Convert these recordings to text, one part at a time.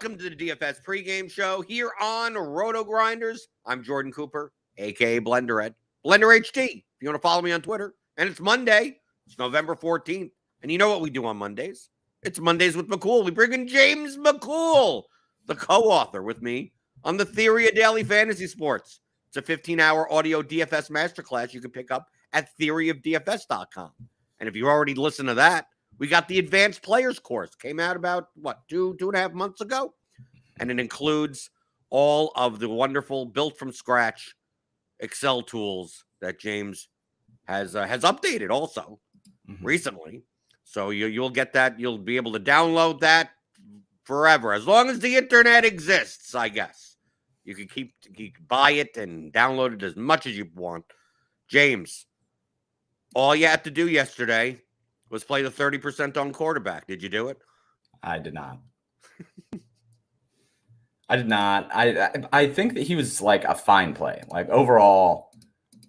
Welcome to the DFS pregame show here on RotoGrinders. I'm Jordan Cooper, a.k.a. Blenderhead. Blender HT, if you want to follow me on Twitter. And it's Monday. It's November 14th. And you know what we do on Mondays? It's Mondays with McCool. We bring in James McCool, the co-author with me on the Theory of Daily Fantasy Sports. It's a 15-hour audio DFS masterclass you can pick up at theoryofdfs.com. And if you already listened to that, we got the Advanced Players course. Came out about, two and a half months ago? And it includes all of the wonderful built-from-scratch Excel tools that James has updated also recently. So you'll get that. You'll be able to download that forever. As long as the internet exists, I guess. You can buy it and download it as much as you want. James, all you had to do yesterday was play the 30% on quarterback. Did you do it? I did not. I did not. I think that he was like a fine play. Like overall,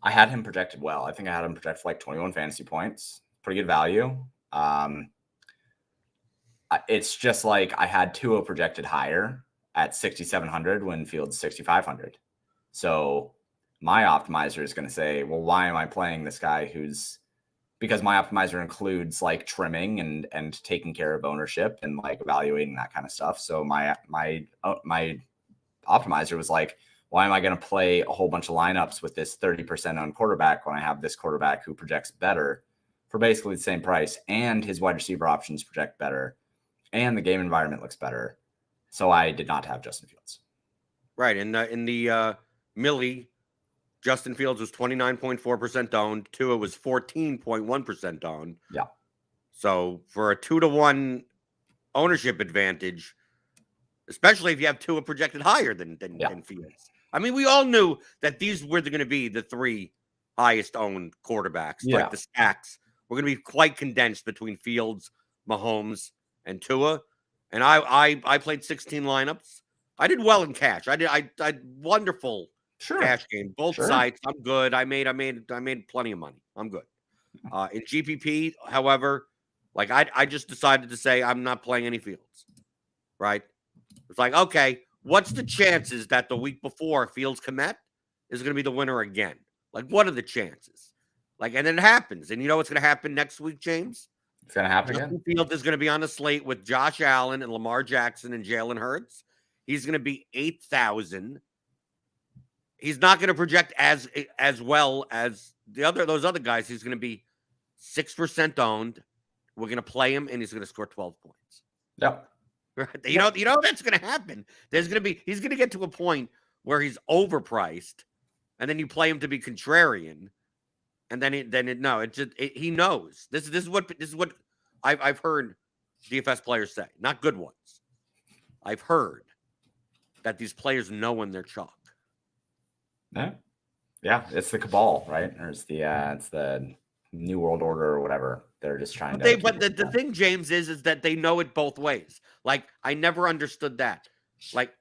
I had him projected well. I think I had him projected for like 21 fantasy points. Pretty good value. It's just like I had Tua projected higher at 6,700 when Fields 6,500. So my optimizer is going to say, well, why am I playing this guy because my optimizer includes like trimming and taking care of ownership and like evaluating that kind of stuff. So my optimizer was like, why am I going to play a whole bunch of lineups with this 30% on quarterback when I have this quarterback who projects better for basically the same price, and his wide receiver options project better, and the game environment looks better. So I did not have Justin Fields. Right. In the Millie, Justin Fields was 29.4% owned. Tua was 14.1% owned. Yeah. So for a 2-to-1 ownership advantage, especially if you have Tua projected higher than Fields. I mean, we all knew that these were going to be the three highest owned quarterbacks. Yeah. Like the stacks were going to be quite condensed between Fields, Mahomes, and Tua. And I played 16 lineups. I did well in cash. I wonderful. Sure. Cash game, both sites. I'm good. I made plenty of money. I'm good. In GPP, however, like I just decided to say I'm not playing any Fields. Right? It's like, okay, what's the chances that the week before Fields Komet is going to be the winner again? Like, what are the chances? Like, and then it happens. And you know what's going to happen next week, James? It's going to happen Justin again. Fields is going to be on the slate with Josh Allen and Lamar Jackson and Jalen Hurts. He's going to be 8,000. He's not going to project as well as those other guys. He's going to be 6% owned. We're going to play him, and he's going to score 12 points. Yep. Right? You know that's going to happen. He's going to get to a point where he's overpriced, and then you play him to be contrarian, and he knows. This is what I've heard DFS players say, not good ones. I've heard that these players know when they're chalk. Yeah, it's the cabal, right? Or it's the New World Order or whatever. They're just trying to. But the thing, James, is that they know it both ways. Like, I never understood that. Like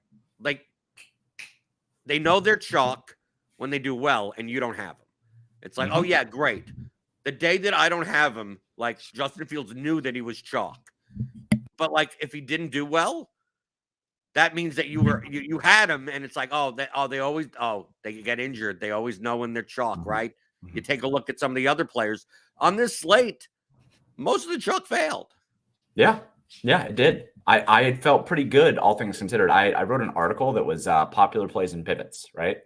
they know they're chalk when they do well, and you don't have them. It's like, oh yeah, great. The day that I don't have him, like Justin Fields knew that he was chalk, but like if he didn't do well, that means that you had him, and it's like, they get injured. They always know when they're chalk, right? You take a look at some of the other players on this slate. Most of the chalk failed. Yeah, it did. I felt pretty good, all things considered. I wrote an article that was popular plays and pivots, right?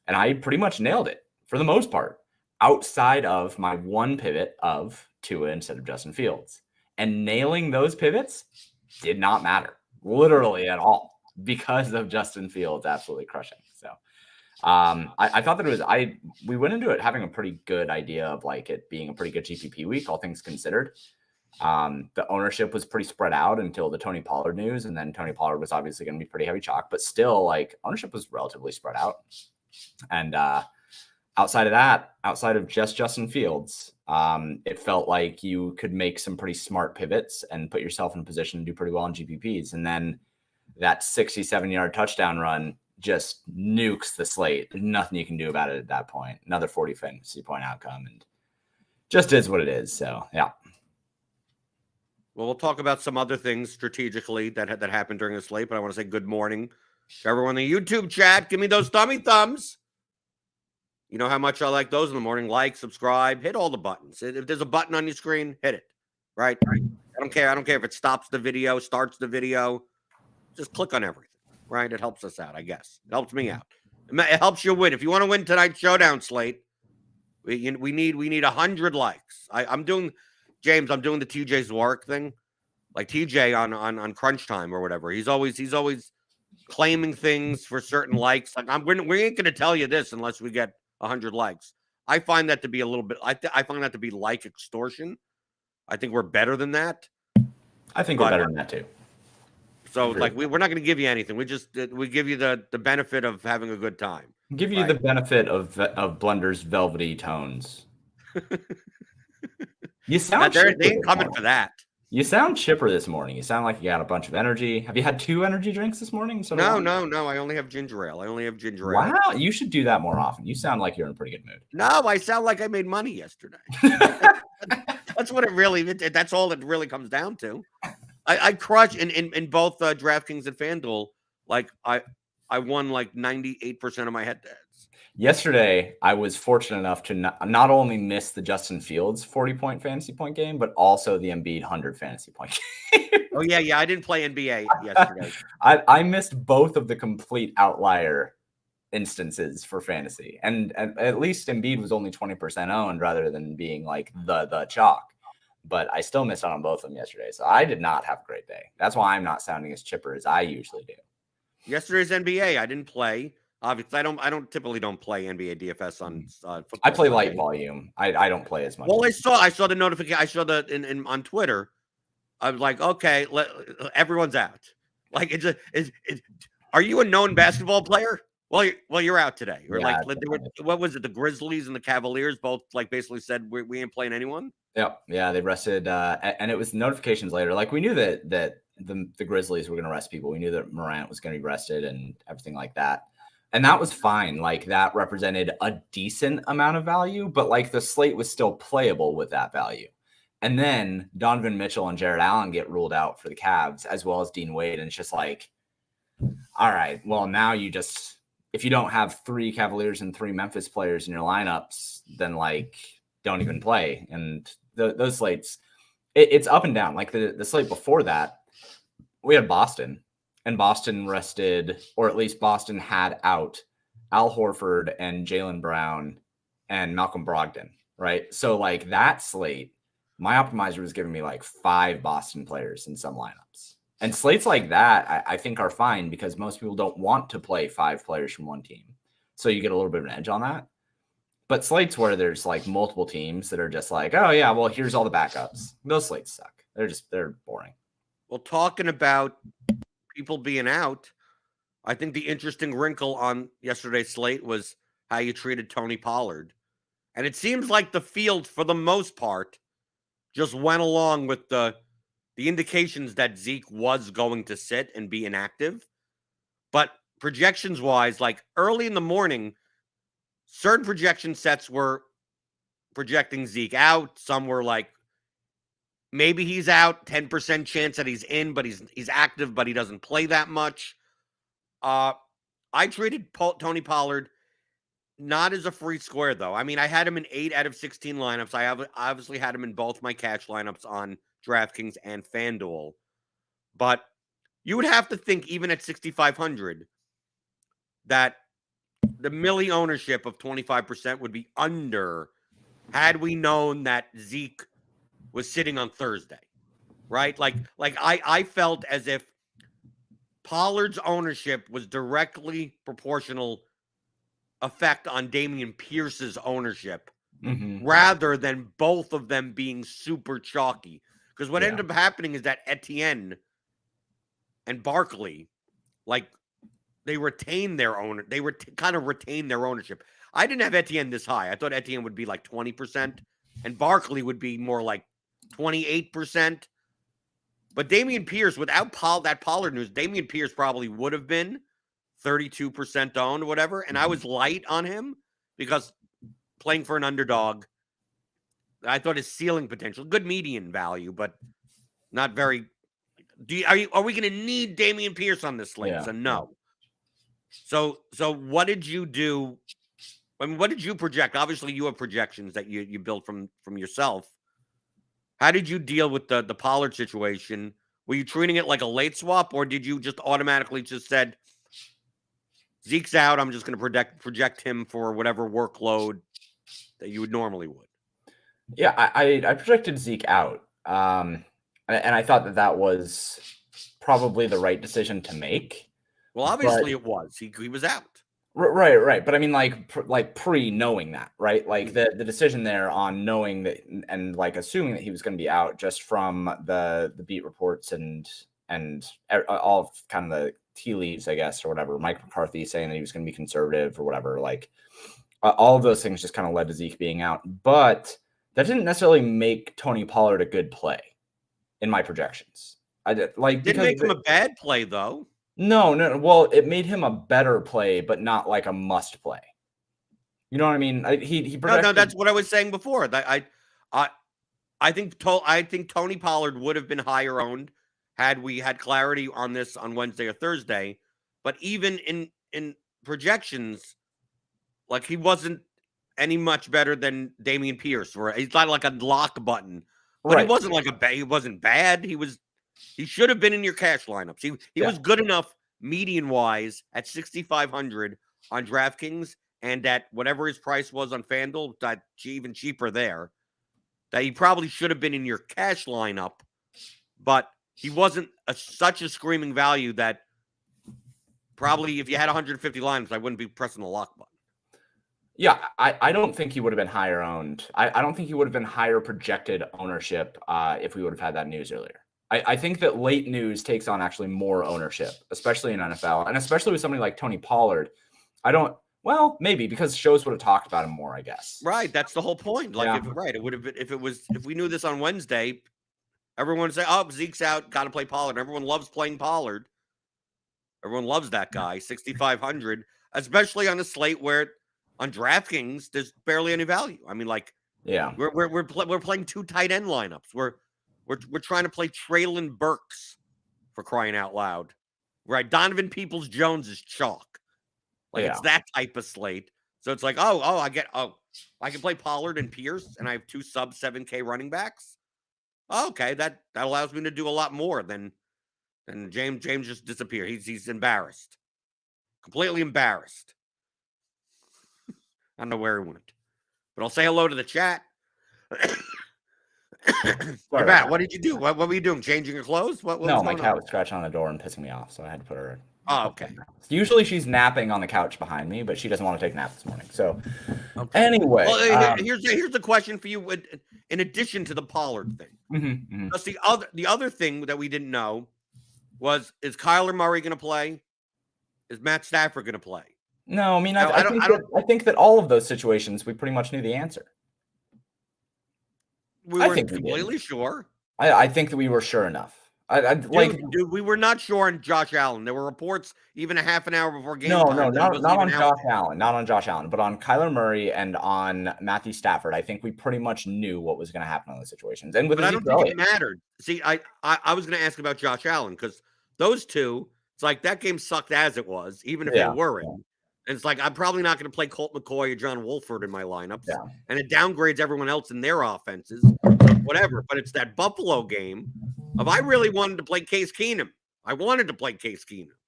And I pretty much nailed it for the most part, outside of my one pivot of Tua instead of Justin Fields. And nailing those pivots did not matter. Literally at all, because of Justin Fields absolutely crushing. So I thought that we went into it having a pretty good idea of like it being a pretty good GPP week, all things considered. The ownership was pretty spread out until the Tony Pollard news, and then Tony Pollard was obviously going to be pretty heavy chalk, but still like ownership was relatively spread out. And outside of that, outside of just Justin Fields, it felt like you could make some pretty smart pivots and put yourself in a position to do pretty well in GPPs. And then that 67-yard touchdown run just nukes the slate. There's nothing you can do about it at that point. Another 40 fantasy point outcome, and just is what it is. So, yeah. Well, we'll talk about some other things strategically that happened during the slate, but I want to say good morning to everyone in the YouTube chat. Give me those thumbs. You know how much I like those in the morning. Like, subscribe, hit all the buttons. If there's a button on your screen, hit it. Right? I don't care. I don't care if it stops the video, starts the video. Just click on everything. Right? It helps us out, I guess. It helps me out. It helps you win. If you want to win tonight's showdown slate, we need 100 likes. I'm doing James. I'm doing the TJ's work thing, like TJ on Crunch Time or whatever. He's always claiming things for certain likes. Like we ain't going to tell you this unless we get 100 likes. I find that to be a little bit. I find that to be like extortion. I think we're better than that. I think we're better than that too. So like we're not going to give you anything. We give you the benefit of having a good time. Give you the benefit of Blender's velvety tones. You sound they ain't coming for that. You sound chipper this morning. You sound like you got a bunch of energy. Have you had 2 energy drinks this morning? No. I only have ginger ale. Wow, you should do that more often. You sound like you're in a pretty good mood. No, I sound like I made money yesterday. That's what it really. That's all it really comes down to. I crushed in both DraftKings and FanDuel. Like I won like 98% of my head-to-heads. Yesterday, I was fortunate enough to not only miss the Justin Fields 40-point fantasy point game, but also the Embiid 100 fantasy point game. Oh, yeah. I didn't play NBA yesterday. I missed both of the complete outlier instances for fantasy. And at least Embiid was only 20% owned rather than being like the chalk. But I still missed out on both of them yesterday. So I did not have a great day. That's why I'm not sounding as chipper as I usually do. Yesterday's NBA, I didn't play. Obviously, I typically don't play NBA DFS on football. I play light volume. I don't play as much. Well, I saw the notification. I saw the on Twitter. I was like, okay, everyone's out. Like, are you a known basketball player? Well, you're out today. Or yeah, what was it? The Grizzlies and the Cavaliers both like basically said we ain't playing anyone. Yeah, they rested, and it was notifications later. Like we knew that the Grizzlies were going to rest people. We knew that Morant was going to be rested and everything like that. And that was fine. Like that represented a decent amount of value, but like the slate was still playable with that value. And then Donovan Mitchell and Jared Allen get ruled out for the Cavs, as well as Dean Wade. And it's just like, all right, well, now if you don't have 3 Cavaliers and 3 Memphis players in your lineups, then like don't even play. And those slates, it's up and down. Like the slate before that, we had Boston. And Boston rested, or at least Boston had out Al Horford and Jaylen Brown and Malcolm Brogdon, right? So like that slate, my optimizer was giving me like 5 Boston players in some lineups. And slates like that, I think are fine because most people don't want to play 5 players from one team. So you get a little bit of an edge on that. But slates where there's like multiple teams that are just like, oh yeah, well, here's all the backups. Those slates suck. They're boring. Well, talking about people being out, I think the interesting wrinkle on yesterday's slate was how you treated Tony Pollard. And it seems like the field, for the most part, just went along with the indications that Zeke was going to sit and be inactive. But projections-wise, like early in the morning, certain projection sets were projecting Zeke out. Some were like, maybe he's out, 10% chance that he's in, but he's active, but he doesn't play that much. I treated Tony Pollard not as a free square, though. I mean, I had him in 8 out of 16 lineups. I obviously had him in both my cash lineups on DraftKings and FanDuel. But you would have to think, even at 6,500, that the milli ownership of 25% would be under had we known that Zeke was sitting on Thursday, right? Like I felt as if Pollard's ownership was directly proportional effect on Dameon Pierce's ownership rather than both of them being super chalky. Because what ended up happening is that Etienne and Barkley, like they retain their owner. They kind of retain their ownership. I didn't have Etienne this high. I thought Etienne would be like 20% and Barkley would be more like 28%. But Dameon Pierce, without that Pollard news, Dameon Pierce probably would have been 32% owned or whatever. And I was light on him because playing for an underdog, I thought his ceiling potential, good median value, but Not very. Are we going to need Dameon Pierce on this slate? Yeah. So no. So what did you do? I mean, what did you project? Obviously, you have projections that you built from yourself. How did you deal with the Pollard situation? Were you treating it like a late swap, or did you just automatically just said Zeke's out? I'm just going to project him for whatever workload that you would normally would. Yeah, I projected Zeke out, and I thought that was probably the right decision to make. Well, obviously it was. He was out. Right. But I mean, like pre-knowing that, right? Like the decision there on knowing that and like assuming that he was going to be out just from the beat reports and all kind of the tea leaves, I guess, or whatever. Mike McCarthy saying that he was going to be conservative or whatever. Like all of those things just kind of led to Zeke being out. But that didn't necessarily make Tony Pollard a good play in my projections. I did didn't make him a bad play though. No. Well, it made him a better play, but not like a must play. You know what I mean? He No, that's what I was saying before. I think Tony Pollard would have been higher owned had we had clarity on this on Wednesday or Thursday. But even in projections, like he wasn't any much better than Dameon Pierce. Where he's not like a lock button, but he wasn't like he wasn't bad. He should have been in your cash lineups. He was good enough median wise at 6,500 on DraftKings and at whatever his price was on FanDuel, that even cheaper there. That he probably should have been in your cash lineup, but he wasn't such a screaming value that probably if you had 150 lineups, I wouldn't be pressing the lock button. Yeah, I don't think he would have been higher owned. I don't think he would have been higher projected ownership if we would have had that news earlier. I think that late news takes on actually more ownership, especially in NFL, and especially with somebody like Tony Pollard. Well, maybe because shows would have talked about him more, I guess. Right, that's the whole point. Like, it would have been if we knew this on Wednesday, everyone would say, "Oh, Zeke's out, got to play Pollard." Everyone loves playing Pollard. Everyone loves that guy, 6,500, especially on a slate where on DraftKings there's barely any value. I mean, like, we're playing two tight end lineups. We're trying to play Traylon Burks, for crying out loud, right? Donovan Peoples-Jones is chalk, like it's that type of slate. So it's like, I can play Pollard and Pierce, and I have two sub 7K running backs. Okay, that allows me to do a lot more than James just disappeared. He's embarrassed, completely embarrassed. I don't know where he went, but I'll say hello to the chat. Matt, what did you do? What were you doing? Changing your clothes? No, my cat was scratching on the door and pissing me off, so I had to put her. Oh, okay. Usually she's napping on the couch behind me, but she doesn't want to take a nap this morning. So, anyway, well, here's the question for you. In addition to the Pollard thing, That's the other thing that we didn't know was: is Kyler Murray going to play? Is Matt Stafford going to play? No, I mean, I think that all of those situations we pretty much knew the answer. We weren't completely sure. I think that we were sure enough. Dude, we were not sure on Josh Allen. There were reports even a half an hour before game time. No, not on Josh Allen. Not on Josh Allen, but on Kyler Murray and on Matthew Stafford. I think we pretty much knew what was going to happen in those situations. And I don't think it mattered. See, I was going to ask about Josh Allen because those two, it's like that game sucked as it was, even if they weren't. And it's like I'm probably not going to play Colt McCoy or John Wolford in my lineups, and it downgrades everyone else in their offenses, whatever. But it's that Buffalo game. If I really wanted to play Case Keenum, I wanted to play Case Keenum,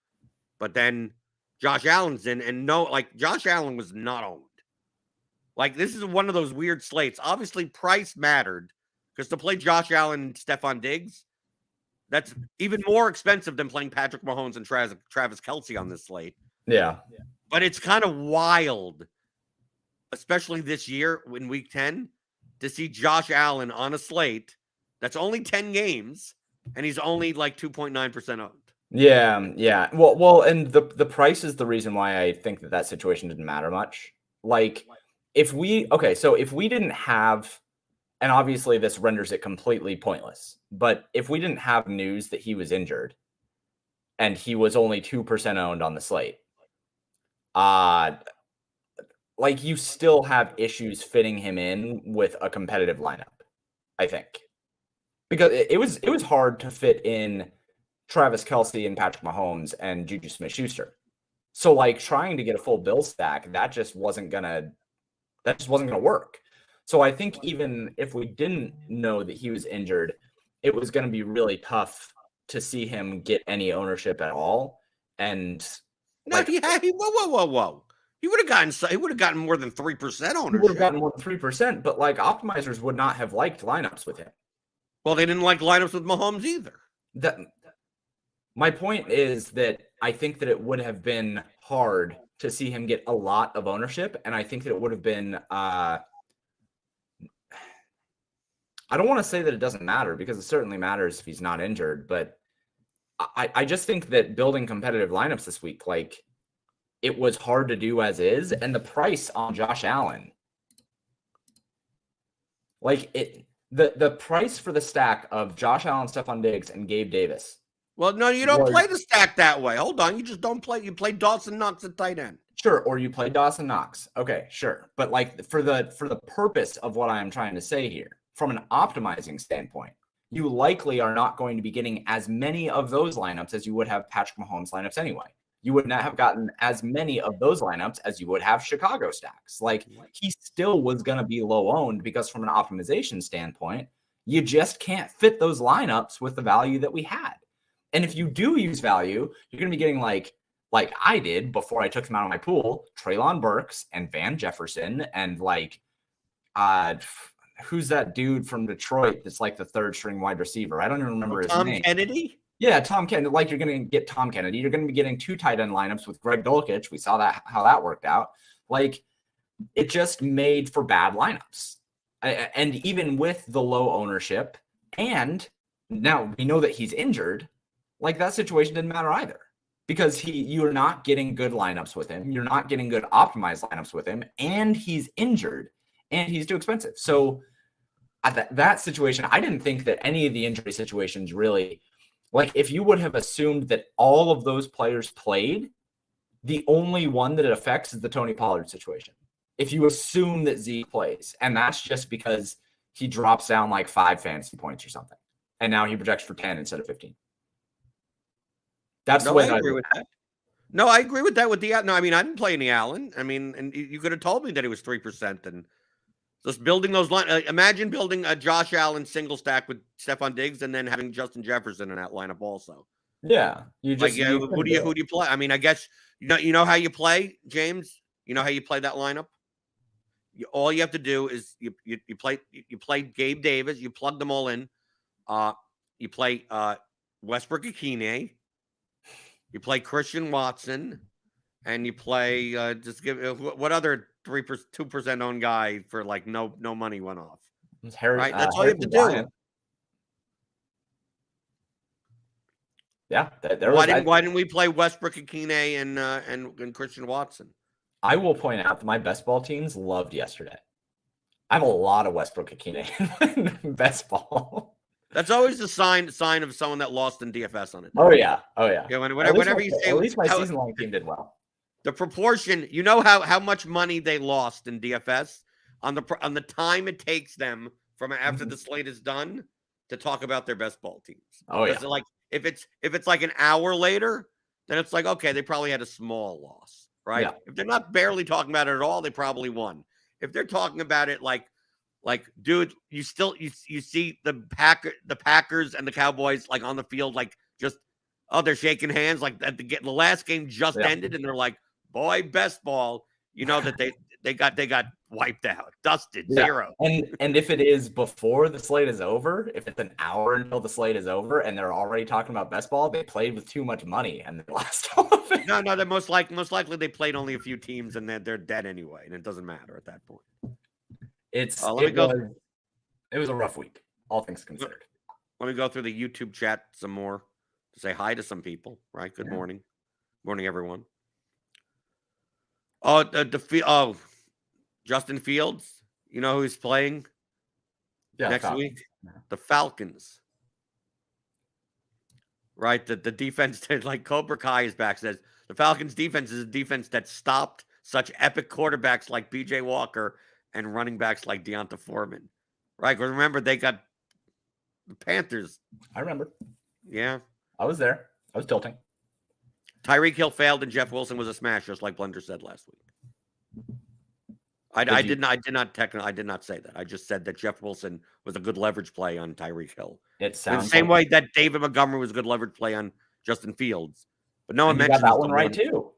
but then Josh Allen's in, and Josh Allen was not owned. Like this is one of those weird slates. Obviously, price mattered because to play Josh Allen and Stephon Diggs, that's even more expensive than playing Patrick Mahomes and Travis Kelce on this slate. Yeah. But it's kind of wild, especially this year in week 10, to see Josh Allen on a slate that's only 10 games, and he's only like 2.9% owned. Yeah. Well, and the price is the reason why I think that situation didn't matter much. Like, if we didn't have, and obviously this renders it completely pointless, but if we didn't have news that he was injured, and he was only 2% owned on the slate, like you still have issues fitting him in with a competitive lineup, I think. because it was hard to fit in Travis Kelce and Patrick Mahomes and Juju Smith-Schuster. So like trying to get a full bill stack, that just wasn't gonna work. So I think even if we didn't know that he was injured, it was going to be really tough to see him get any ownership at all. And No, whoa. He would have gotten more than 3% he would have ownership. gotten more than 3%, but like optimizers would not have liked lineups with him. Well, they didn't like lineups with Mahomes either. My point is that I think that it would have been hard to see him get a lot of ownership, and I think that it would have been I don't want to say that it doesn't matter, because it certainly matters if he's not injured, but I just think that building competitive lineups this week, like, it was hard to do as is, and the price on Josh Allen, like the price for the stack of Josh Allen, Stephon Diggs, and Gabe Davis. Well, no, you don't play the stack that way. Hold on, you just don't play. You play Dawson Knox at tight end. Sure, or you play Dawson Knox. Okay, sure, but like for the purpose of what I am trying to say here, from an optimizing standpoint, you likely are not going to be getting as many of those lineups as you would have Patrick Mahomes lineups anyway. You would not have gotten as many of those lineups as you would have Chicago stacks. Like, he still was going to be low owned, because from an optimization standpoint, you just can't fit those lineups with the value that we had. And if you do use value, you're going to be getting like I did before I took them out of my pool, Treylon Burks and Van Jefferson, and like, who's that dude from Detroit that's like the third string wide receiver? I don't even remember his name. Tom Kennedy? Yeah, Tom Kennedy. Like, you're going to get Tom Kennedy. You're going to be getting 2 tight end lineups with Greg Dulcich. We saw how that worked out. Like, it just made for bad lineups. And even with the low ownership, and now we know that he's injured, like, that situation didn't matter either, because you're not getting good lineups with him. You're not getting good optimized lineups with him, and he's injured, and he's too expensive. So at that situation, I didn't think that any of the injury situations really, like, if you would have assumed that all of those players played, the only one that it affects is the Tony Pollard situation. If you assume that Zeke plays, and that's just because he drops down like 5 fantasy points or something, and now he projects for 10 instead of 15. That's the way I agree with that. No, I agree with that. I mean, I didn't play any Allen. I mean, and you could have told me that it was 3%. And just building those lines. Imagine building a Josh Allen single stack with Stephon Diggs, and then having Justin Jefferson in that lineup also. Yeah, who do you play? I mean, I guess you know how you play, James. You know how you play that lineup. All you have to do is you play Gabe Davis. You plug them all in. You play Westbrook-Ikhine. You play Christian Watson, and you play what other 2% owned guy for like no money went off. Right, that's all you have to do. Yeah, why didn't we play Westbrook-Ikhine and Christian Watson? I will point out that my best ball teams loved yesterday. I have a lot of Westbrook-Ikhine in best ball. That's always the sign of someone that lost in DFS on it. Oh yeah. Yeah, whenever you say, at least my season long team did well. The proportion, you know how much money they lost in DFS on the time it takes them from after the slate is done to talk about their best ball teams. Oh yeah. Like if it's like an hour later, then it's like, okay, they probably had a small loss, right? Yeah. If they're not barely talking about it at all, they probably won. If they're talking about it like, dude, you see the Packers and the Cowboys like on the field, like just, they're shaking hands, like at the last game just ended, and they're like, boy, best ball, you know that they got wiped out, dusted, 0. And if it is before the slate is over, if it's an hour until the slate is over and they're already talking about best ball, they played with too much money and they lost all of it. No, they're most likely they played only a few teams and they're dead anyway, and it doesn't matter at that point. It was a rough week, all things considered. Let me go through the YouTube chat some more to say hi to some people. Right, good morning, everyone. Justin Fields. You know who's playing next week? Yeah. The Falcons. Right, the defense, like Cobra Kai is back, says the Falcons defense is a defense that stopped such epic quarterbacks like PJ Walker and running backs like Deonta Foreman. Right, because remember they got the Panthers. I remember. Yeah. I was there. I was tilting. Tyreek Hill failed and Jeff Wilson was a smash, just like Blender said last week. I did not say that. I just said that Jeff Wilson was a good leverage play on Tyreek Hill. It sounds the same way that David Montgomery was a good leverage play on Justin Fields. But no one mentioned that one right too.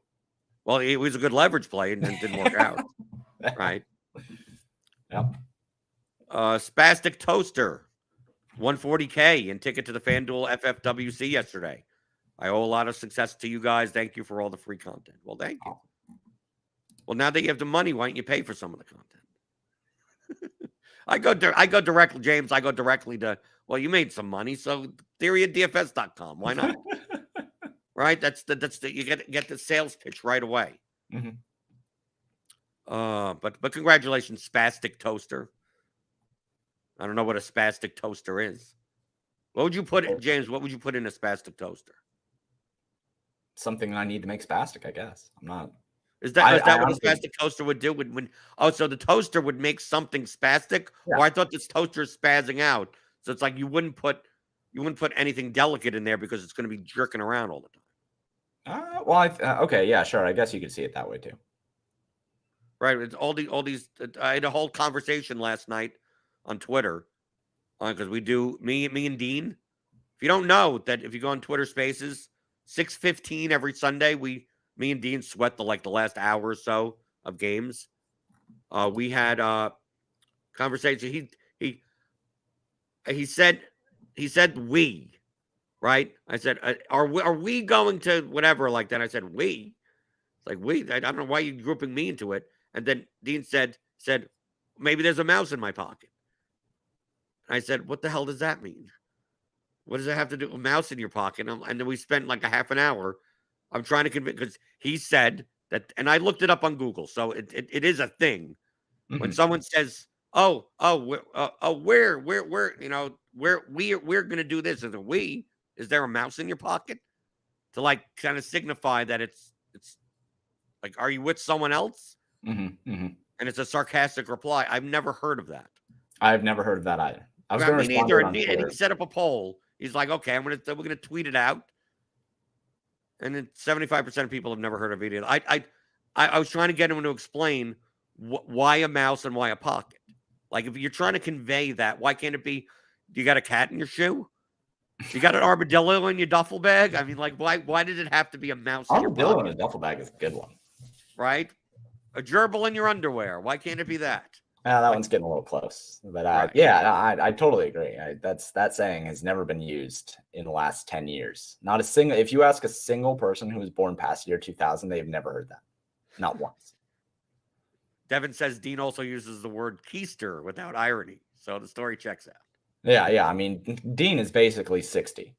Well, it was a good leverage play and it didn't work out. Right. Yep. Spastic Toaster, 140K and ticket to the FanDuel FFWC yesterday. I owe a lot of success to you guys. Thank you for all the free content. Well, thank you. Well, now that you have the money, why don't you pay for some of the content? I go directly, James. I go directly to, well, you made some money, so theoryofdfs.com. Why not? Right? That's the you get the sales pitch right away. Mm-hmm. But congratulations, Spastic Toaster. I don't know what a spastic toaster is. What would you put in, James? What would you put in a spastic toaster? Something I need to make spastic, I guess. I'm not. Is that what a spastic toaster would do? So the toaster would make something spastic? Yeah. Or I thought this toaster is spazzing out. So it's like you wouldn't put anything delicate in there because it's going to be jerking around all the time. Okay, yeah, sure. I guess you could see it that way too. Right. It's all these. I had a whole conversation last night on Twitter because we do me and Dean. If you don't know that, if you go on Twitter Spaces, 6:15 every Sunday, me and Dean sweat the last hour or so of games. We had a conversation. He said we, right? I said, are we going to whatever like that? I said we. It's like we. I don't know why you're grouping me into it. And then Dean said maybe there's a mouse in my pocket. And I said, what the hell does that mean? What does that have to do with a mouse in your pocket? And then we spent like a half an hour. I'm trying to convince, because he said that, and I looked it up on Google, so it is a thing. Mm-hmm. When someone says, we're gonna do this, is it is there a mouse in your pocket? To like kind of signify that it's like, are you with someone else? Mm-hmm. Mm-hmm. And it's a sarcastic reply. I've never heard of that. I've never heard of that either. I was going to respond to it. And he set up a poll. He's like, okay, we're gonna tweet it out. And then 75% of people have never heard of it. I was trying to get him to explain why a mouse and why a pocket. Like, if you're trying to convey that, why can't it be, you got a cat in your shoe? You got an armadillo in your duffel bag? I mean, like, why did it have to be a mouse in your pocket? Armadillo in a duffel bag is a good one. Right? A gerbil in your underwear. Why can't it be that? That one's getting a little close. But I totally agree. That saying has never been used in the last 10 years. Not a single. If you ask a single person who was born past the year 2000, they've never heard that. Not once. Devin says Dean also uses the word keister without irony. So the story checks out. Yeah. I mean, Dean is basically 60.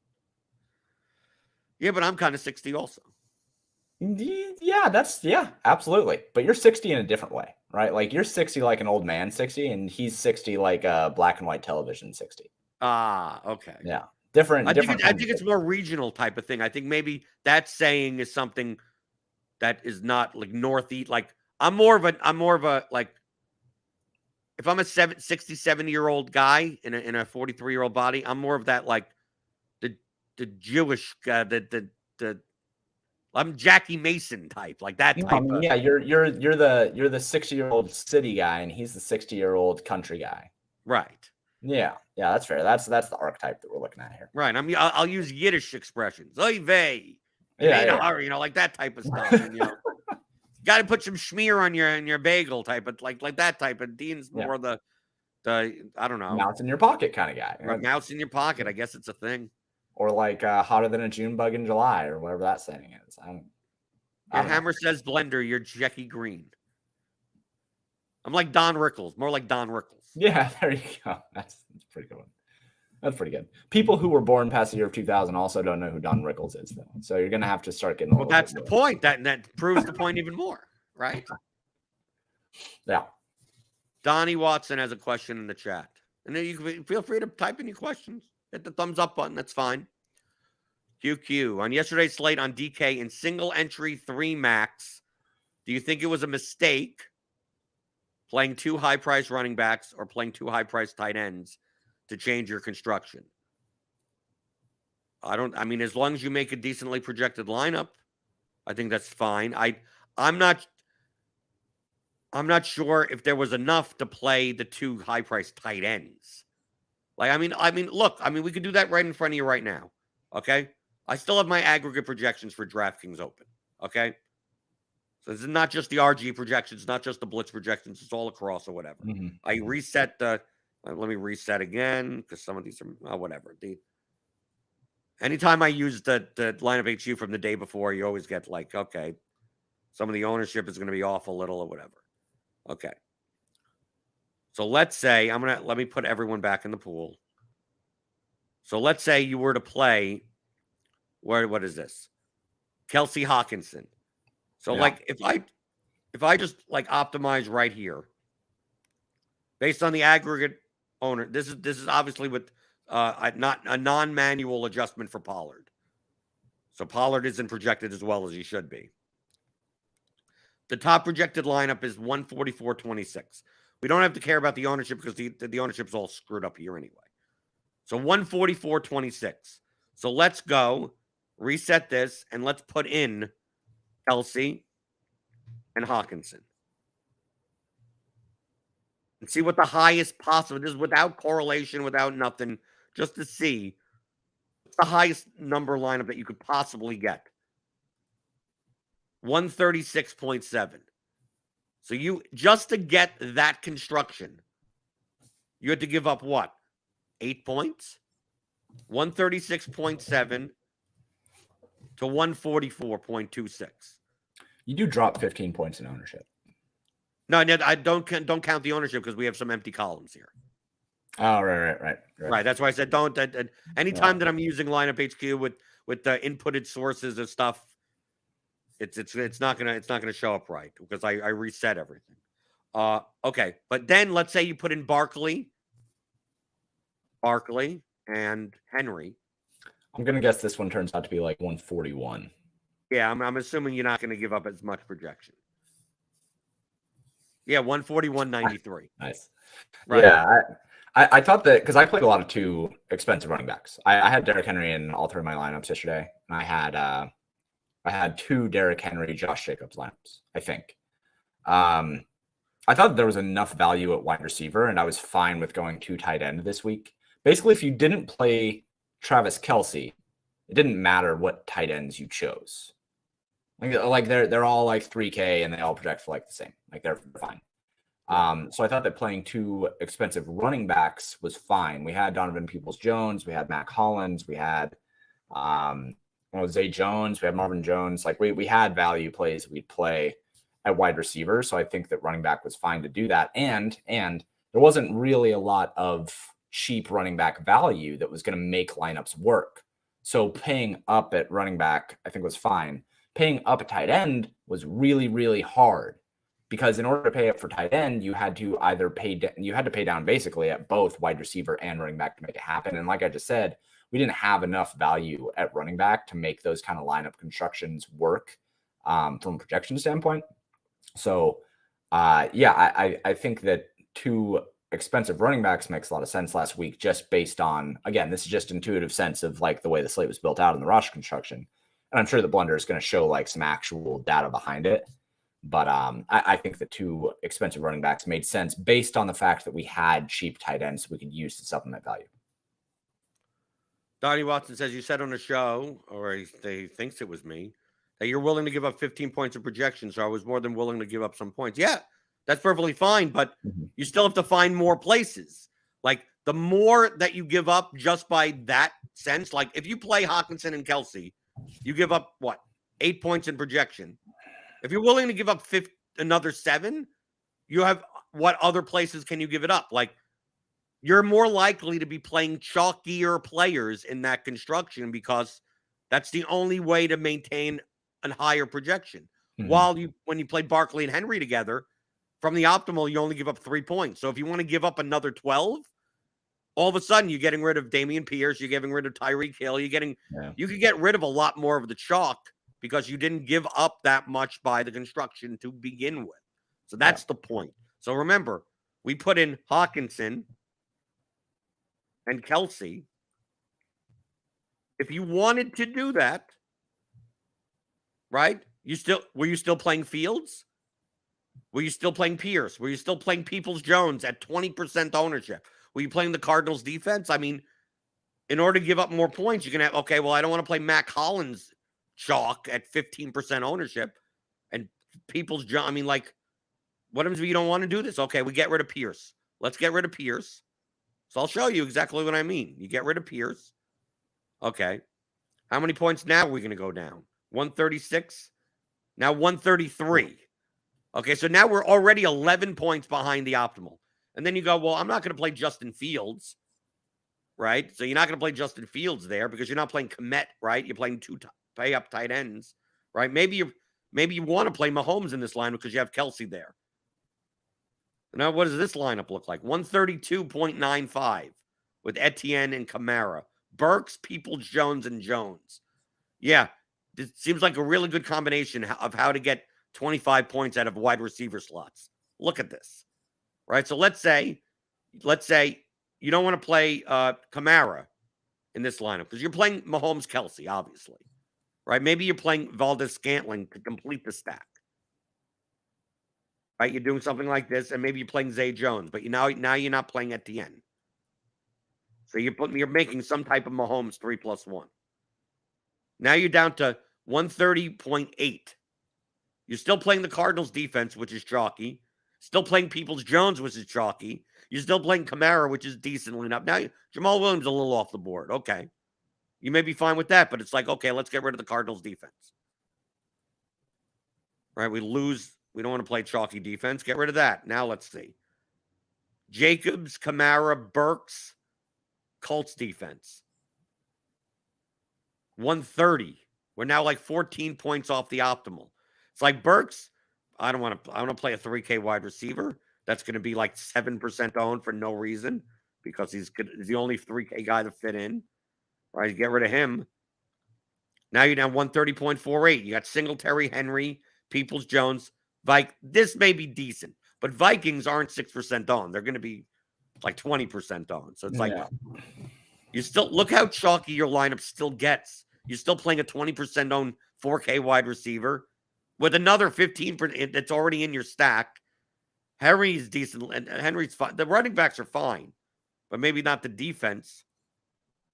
Yeah, but I'm kind of 60 also. Yeah, absolutely. But you're 60 in a different way, right? Like, you're 60 like an old man 60, and he's 60 like a black and white television 60. Okay. Yeah. Different. I think it's more regional type of thing. I think maybe that saying is something that is not like northeast. Like, I'm more of a like, if I'm a 67-year-old guy in a 43-year-old body, I'm more of that, like the Jewish guy, I'm Jackie Mason type, like that type. Yeah, you're the 60-year-old city guy, and he's the 60-year-old country guy. Right. Yeah, that's fair. That's the archetype that we're looking at here. Right. I mean, I'll use Yiddish expressions. Oy vey. Yeah. Like that type of stuff. And, got to put some schmear on your bagel type of like that type of. Dean's more the I don't know, mouse in your pocket kind of guy. Right, mouse in your pocket. I guess it's a thing. Or like hotter than a June bug in July, or whatever that saying is. Hammer says Blender, you're Jackie Green. I'm like Don Rickles, more like Don Rickles. Yeah, there you go. That's pretty good one. That's pretty good. People who were born past the year of 2000 also don't know who Don Rickles is, though. So you're going to have to start getting. Well, that's the point. That proves the point even more, right? Yeah. Donnie Watson has a question in the chat, and then you can feel free to type in your questions. Hit the thumbs up button. That's fine. QQ. On yesterday's slate on DK in single entry 3 max, do you think it was a mistake playing 2 high-priced running backs or playing 2 high-priced tight ends to change your construction? I mean, as long as you make a decently projected lineup, I think that's fine. I'm not sure if there was enough to play the two high-priced tight ends. Like, look, we could do that right in front of you right now. Okay? I still have my aggregate projections for DraftKings open. Okay? So this is not just the RG projections, not just the Blitz projections. It's all across or whatever. Mm-hmm. I reset the. Let me reset again because some of these are whatever. Anytime I use the lineup HU from the day before, you always get like, okay, some of the ownership is going to be off a little or whatever. Okay. So let's say let me put everyone back in the pool. So let's say you were to play. What is this? Kelsey Hawkinson. So like if I just like optimize right here, based on the aggregate owner, this is obviously with not a non-manual adjustment for Pollard. So Pollard isn't projected as well as he should be. The top projected lineup is 144.26. We don't have to care about the ownership because the ownership's all screwed up here anyway. So 144.26. So let's go reset this and let's put in Kelsey and Hawkinson. And see what the highest possible, this is without correlation, without nothing, just to see the highest number lineup that you could possibly get. 136.7. So you, just to get that construction, you had to give up what? 8 points? 136.7 to 144.26. You do drop 15 points in ownership. No, I don't count the ownership because we have some empty columns here. Oh, right. That's why I said don't. Anytime that I'm using lineup HQ with the inputted sources of stuff, it's not gonna show up right because I reset everything. Okay, but then let's say you put in Barkley, and Henry. I'm gonna guess this one turns out to be like 141. Yeah, I'm assuming you're not going to give up as much projection. Yeah, 141.93. Nice. Right. Yeah, I thought that because I played a lot of two expensive running backs. I had Derrick Henry in all three of my lineups yesterday, and I had two Derrick Henry, Josh Jacobs lineups. I think. I thought there was enough value at wide receiver, and I was fine with going two tight end this week. Basically, if you didn't play Travis Kelce, it didn't matter what tight ends you chose. Like they're all like 3K and they all project for like the same. Like they're fine. So I thought that playing two expensive running backs was fine. We had Donovan Peoples-Jones, we had Mac Hollins, we had Zay Jones, we had Marvin Jones. Like we had value plays we'd play at wide receiver. So I think that running back was fine to do that. And there wasn't really a lot of cheap running back value that was going to make lineups work. So paying up at running back, I think was fine. Paying up at tight end was really, really hard because in order to pay up for tight end, you had to either pay down basically at both wide receiver and running back to make it happen. And like I just said, we didn't have enough value at running back to make those kind of lineup constructions work from a projection standpoint. So I think that two expensive running backs makes a lot of sense last week, just based on, again, this is just intuitive sense of like the way the slate was built out in the roster construction. And I'm sure the Blender is going to show like some actual data behind it. But I think the two expensive running backs made sense based on the fact that we had cheap tight ends we could use to supplement value. Donnie Watson says, you said on the show, or he thinks it was me, that you're willing to give up 15 points of projection. So I was more than willing to give up some points. Yeah, that's perfectly fine. But you still have to find more places. Like the more that you give up just by that sense, like if you play Hawkinson and Kelsey, you give up what? 8 points in projection. If you're willing to give up another 7, you have what other places can you give it up? Like you're more likely to be playing chalkier players in that construction because that's the only way to maintain a higher projection. While when you play Barkley and Henry together, from the optimal, you only give up 3 points. So if you want to give up another 12, all of a sudden you're getting rid of Dameon Pierce, you're getting rid of Tyreek Hill, you could get rid of a lot more of the chalk because you didn't give up that much by the construction to begin with. So that's the point. So remember, we put in Hawkinson and Kelsey if you wanted to do that, right? Were you still playing Fields? Were you still playing Pierce? Were you still playing Peoples-Jones at 20% ownership? Were you playing the Cardinals defense? I mean, in order to give up more points, you can have, okay, well, I don't want to play Mac Hollins chalk at 15% ownership. And Peoples-Jones, I mean, like, what happens if you don't want to do this? Okay, we get rid of Pierce. Let's get rid of Pierce. So I'll show you exactly what I mean. You get rid of Pierce. Okay. How many points now are we going to go down? 136? Now 133. Okay, so now we're already 11 points behind the optimal. And then you go, well, I'm not going to play Justin Fields, right? So you're not going to play Justin Fields there because you're not playing Kmet, right? You're playing two pay-up tight ends, right? Maybe you want to play Mahomes in this line because you have Kelsey there. Now, what does this lineup look like? 132.95 with Etienne and Kamara. Burks, Peoples-Jones, and Jones. Yeah, it seems like a really good combination of how to get 25 points out of wide receiver slots. Look at this, right? So let's say you don't want to play Kamara in this lineup because you're playing Mahomes, Kelsey, obviously, right? Maybe you're playing Valdez-Scantling to complete the stack, right? You're doing something like this, and maybe you're playing Zay Jones, but now you're not playing Etienne. So you're making some type of Mahomes 3+1. Now you're down to 130.8. You're still playing the Cardinals defense, which is chalky. Still playing Peoples-Jones, which is chalky. You're still playing Kamara, which is decently enough. Now, Jamal Williams is a little off the board. Okay. You may be fine with that, but it's like, okay, let's get rid of the Cardinals defense. Right? We don't want to play chalky defense. Get rid of that. Now let's see. Jacobs, Kamara, Burks, Colts defense. 130. We're now like 14 points off the optimal. It's like Burks, I want to play a 3K wide receiver. That's going to be like 7% owned for no reason because he's the only 3K guy to fit in. Right? Get rid of him. Now you're down 130.48. You got Singletary, Henry, Peoples-Jones, This may be decent, but Vikings aren't 6% owned. They're going to be like 20% owned. So it's like, you still look how chalky your lineup still gets. You're still playing a 20% owned 4K wide receiver with another 15% that's already in your stack. Henry's decent, and Henry's fine. The running backs are fine, but maybe not the defense.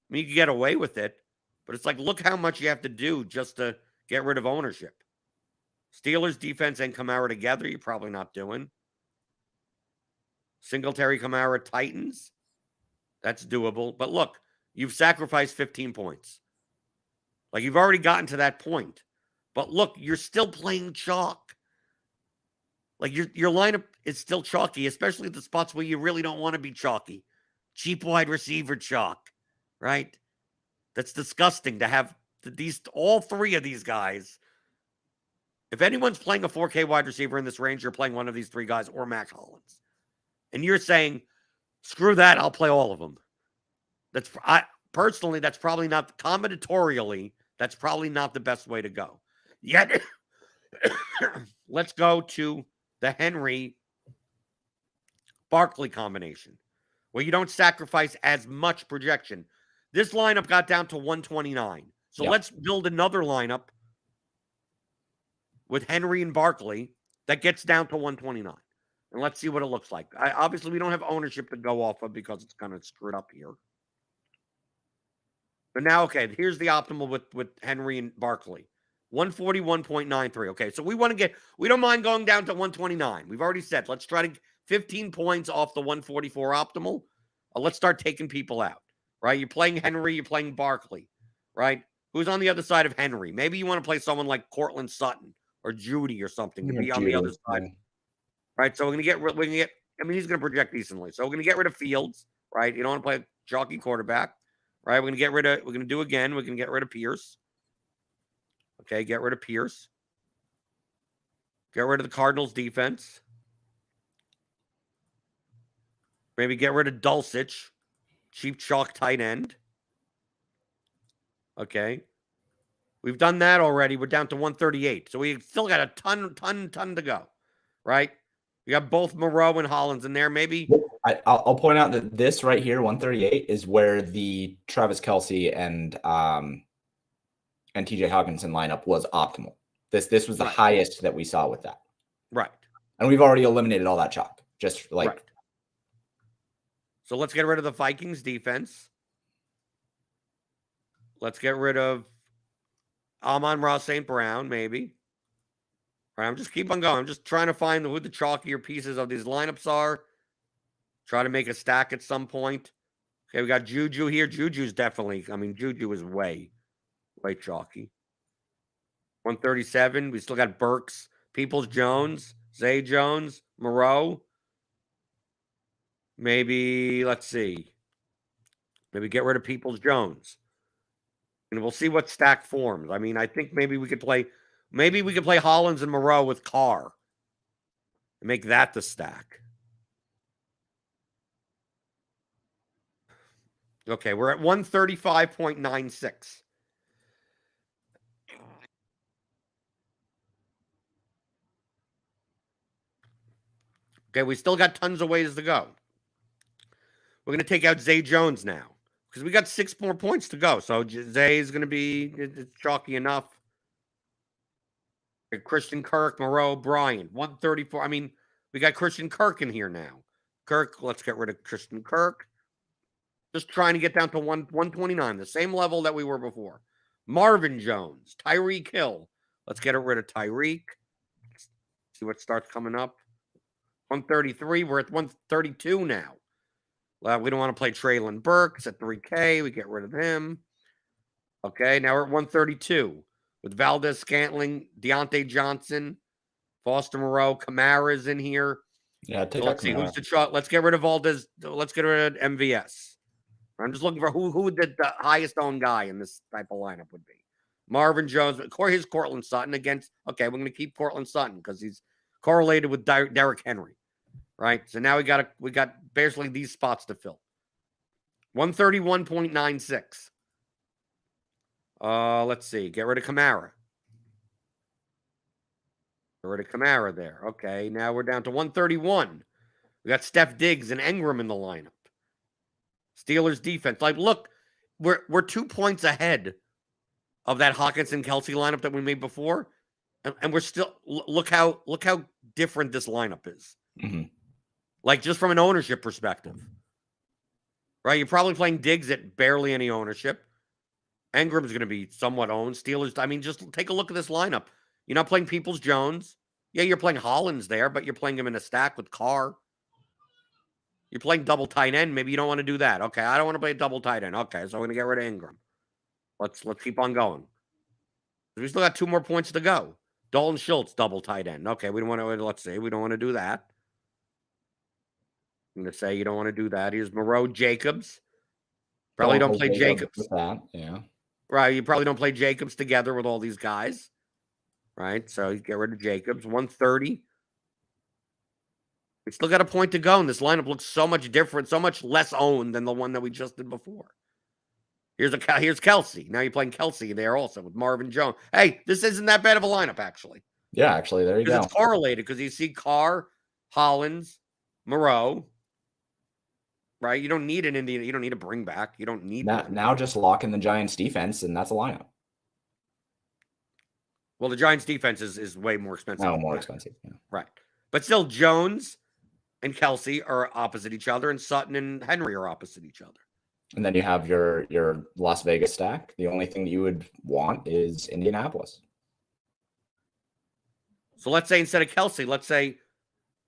I mean, you can get away with it, but it's like, look how much you have to do just to get rid of ownership. Steelers defense and Kamara together, you're probably not doing. Singletary, Kamara, Titans, that's doable. But look, you've sacrificed 15 points. Like, you've already gotten to that point. But look, you're still playing chalk. Like, your lineup is still chalky, especially at the spots where you really don't want to be chalky. Cheap wide receiver chalk, right? That's disgusting to have all three of these guys. If anyone's playing a 4K wide receiver in this range, you're playing one of these three guys or Mac Hollins. And you're saying, screw that, I'll play all of them. Personally, that's probably not, combinatorially, that's probably not the best way to go. Yet, let's go to the Henry-Barkley combination, where you don't sacrifice as much projection. This lineup got down to 129. So let's build another lineup with Henry and Barkley that gets down to 129. And let's see what it looks like. Obviously, we don't have ownership to go off of because it's kind of screwed up here. But now, okay, here's the optimal with Henry and Barkley. 141.93. Okay, so we don't mind going down to 129. We've already said, let's try to 15 points off the 144 optimal. Let's start taking people out, right? You're playing Henry, you're playing Barkley, right? Who's on the other side of Henry? Maybe you want to play someone like Cortland Sutton or Judy or something to be on the other side. Right, so he's going to project decently. So we're going to get rid of Fields, right? You don't want to play a jockey quarterback, right? We're going to do again. We're going to get rid of Pierce. Okay, get rid of Pierce. Get rid of the Cardinals defense. Maybe get rid of Dulcich, cheap chalk tight end. Okay. We've done that already. We're down to 138. So we still got a ton to go, right? You got both Moreau and Hollins in there. Maybe I'll point out that this right here, 138, is where the Travis Kelce and and TJ Hawkinson lineup was optimal. This was the Right. highest that we saw with that. Right. And we've already eliminated all that chalk. Just like Right. So let's get rid of the Vikings defense. Let's get rid of Amon-Ra St. Brown, maybe. All right, I'm just keep on going. I'm just trying to find who the chalkier pieces of these lineups are. Try to make a stack at some point. Okay, we got Juju here. Juju's definitely, Juju is way chalky. 137. We still got Burks, Peoples-Jones, Zay Jones, Moreau. Maybe, let's see. Maybe get rid of Peoples-Jones. And we'll see what stack forms. I think maybe we could play Hollins and Moreau with Carr. And make that the stack. Okay, we're at 135.96. Okay, we still got tons of ways to go. We're going to take out Zay Jones now because we got 6 more points to go. So Zay is going to be it's chalky enough. Christian Kirk, Moreau, Bryant, 134. We got Christian Kirk in here now. Kirk, let's get rid of Christian Kirk. Just trying to get down to 129, the same level that we were before. Marvin Jones, Tyreek Hill. Let's get rid of Tyreek. See what starts coming up. 133. We're at 132 now. We don't want to play Traylon Burks at 3K. We get rid of him. Okay, now we're at 132 with Valdez Scantling, Deontay Johnson, Foster Moreau, Kamara's in here. Yeah, so let's see who's the shot. Let's get rid of Valdez. Let's get rid of MVS. I'm just looking for who the highest owned guy in this type of lineup would be. Marvin Jones. Here's Cortland Sutton against. Okay, we're going to keep Cortland Sutton because he's correlated with Derrick Henry. Right? So now we got basically these spots to fill. 131.96. Let's see. Get rid of Kamara. Get rid of Kamara there. Okay, now we're down to 131. We got Steph Diggs and Ingram in the lineup. Steelers defense. Look, we're 2 points ahead of that Hawkinson-Kelsey lineup that we made before. And we're still look how different this lineup is. Mm-hmm. Just from an ownership perspective. Right? You're probably playing Diggs at barely any ownership. Ingram's going to be somewhat owned. Steelers, just take a look at this lineup. You're not playing Peoples-Jones. Yeah, you're playing Hollins there, but you're playing him in a stack with Carr. You're playing double tight end. Maybe you don't want to do that. Okay, I don't want to play a double tight end. Okay, so we're going to get rid of Ingram. Let's keep on going. We still got 2 more points to go. Dalton Schultz, double tight end. Okay, we don't want to, let's see, we don't want to do that. I'm going to say you don't want to do that. Here's Moreau, Jacobs. Probably don't play Jacobs. With that, yeah. Right, you probably don't play Jacobs together with all these guys. Right, so you get rid of Jacobs. 130. We still got a point to go, and this lineup looks so much different, so much less owned than the one that we just did before. Here's Kelsey. Now you're playing Kelsey there also with Marvin Jones. Hey, this isn't that bad of a lineup, actually. Yeah, actually, there you go. It's correlated because you see Carr, Hollins, Moreau. Right? You don't need an Indian. You don't need a bring back. You don't need now just lock in the Giants defense, and that's a lineup. Well, the Giants defense is way more expensive. No, more expensive. Yeah. Right. But still, Jones and Kelsey are opposite each other, and Sutton and Henry are opposite each other. And then you have your Las Vegas stack. The only thing that you would want is Indianapolis. So let's say instead of Kelsey, let's say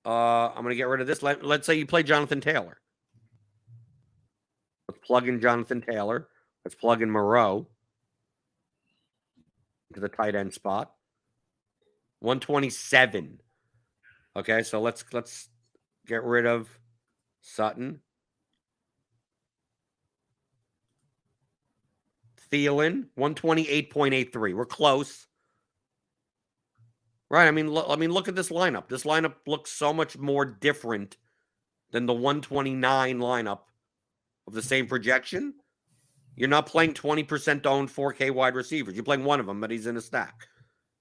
I'm going to get rid of this. Let's say you play Jonathan Taylor. Let's plug in Jonathan Taylor. Let's plug in Moreau into the tight end spot. 127. Okay, so let's get rid of Sutton. Thielen, 128.83. We're close. Right, look at this lineup. This lineup looks so much more different than the 129 lineup of the same projection. You're not playing 20% owned 4K wide receivers. You're playing one of them, but he's in a stack.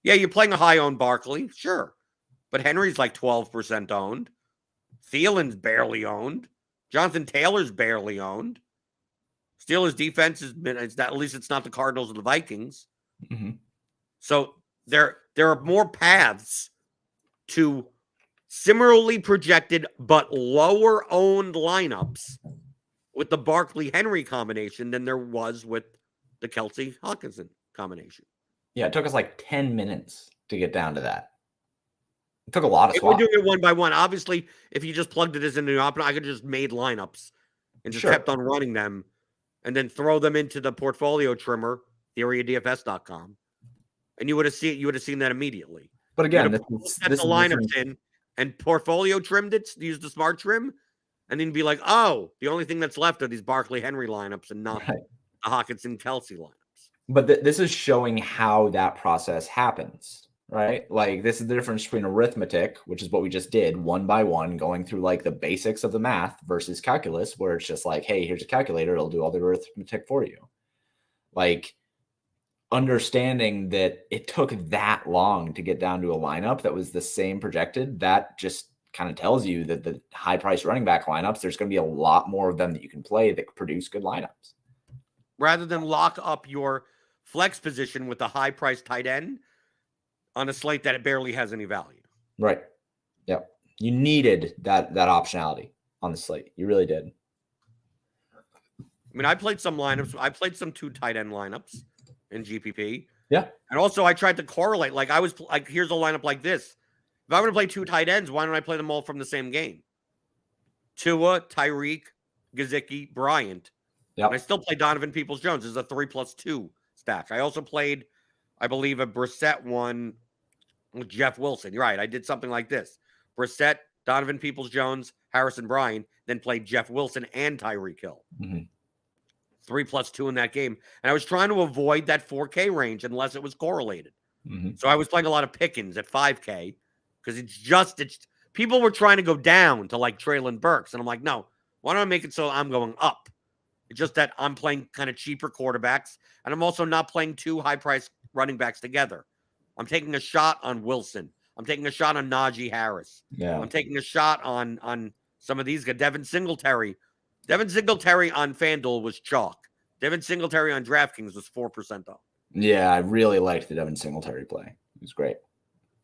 Yeah, you're playing a high-owned Barkley, sure. But Henry's like 12% owned. Thielen's barely owned. Jonathan Taylor's barely owned. Steelers' defense has been, at least it's not the Cardinals or the Vikings. Mm-hmm. So there are more paths to similarly projected but lower owned lineups with the Barkley Henry combination than there was with the Kelsey Hawkinson combination. Yeah, it took us like 10 minutes to get down to that. It took a lot of If we're swaps. doing it one by one, obviously, if you just plugged it as a new option, I could have just made lineups and just kept on running them and then throw them into the portfolio trimmer, theoryofdfs.com. And you would have seen that immediately. But again, set the lineups in and portfolio trimmed it, used the smart trim, and then be like, oh, the only thing that's left are these Barkley Henry lineups and not the Hawkinson Kelsey lineups. But this is showing how that process happens, right? Like, this is the difference between arithmetic, which is what we just did, one by one, going through like the basics of the math, versus calculus, where it's just like, hey, here's a calculator, it'll do all the arithmetic for you. Like, understanding that it took that long to get down to a lineup that was the same projected, that just kind of tells you that the high price running back lineups, there's going to be a lot more of them that you can play that produce good lineups. Rather than lock up your flex position with a high price tight end on a slate that it barely has any value. Right. Yep. You needed that optionality on the slate. You really did. I mean, I played some lineups. I played some 2 tight end lineups in GPP. Yeah. And also I tried to correlate. Like, I was like, here's a lineup like this. If I'm going to play 2 tight ends, why don't I play them all from the same game? Tua, Tyreek, Gesicki, Bryant. Yep. And I still play Donovan Peoples-Jones as a 3+2 stack. I also played, I believe, a Brissett one with Jeff Wilson. You're right. I did something like this. Brissett, Donovan Peoples-Jones, Harrison Bryant, then played Jeff Wilson and Tyreek Hill. Mm-hmm. 3+2 in that game. And I was trying to avoid that 4K range unless it was correlated. Mm-hmm. So I was playing a lot of Pickens at 5K because it's people were trying to go down to like Treylon Burks. And I'm like, no, why don't I make it so I'm going up? It's just that I'm playing kind of cheaper quarterbacks. And I'm also not playing 2 high-priced running backs together. I'm taking a shot on Wilson. I'm taking a shot on Najee Harris. Yeah. I'm taking a shot on some of these guys. Devin Singletary. Devin Singletary on FanDuel was chalk. Devin Singletary on DraftKings was 4% off. Yeah, I really liked the Devin Singletary play. It was great.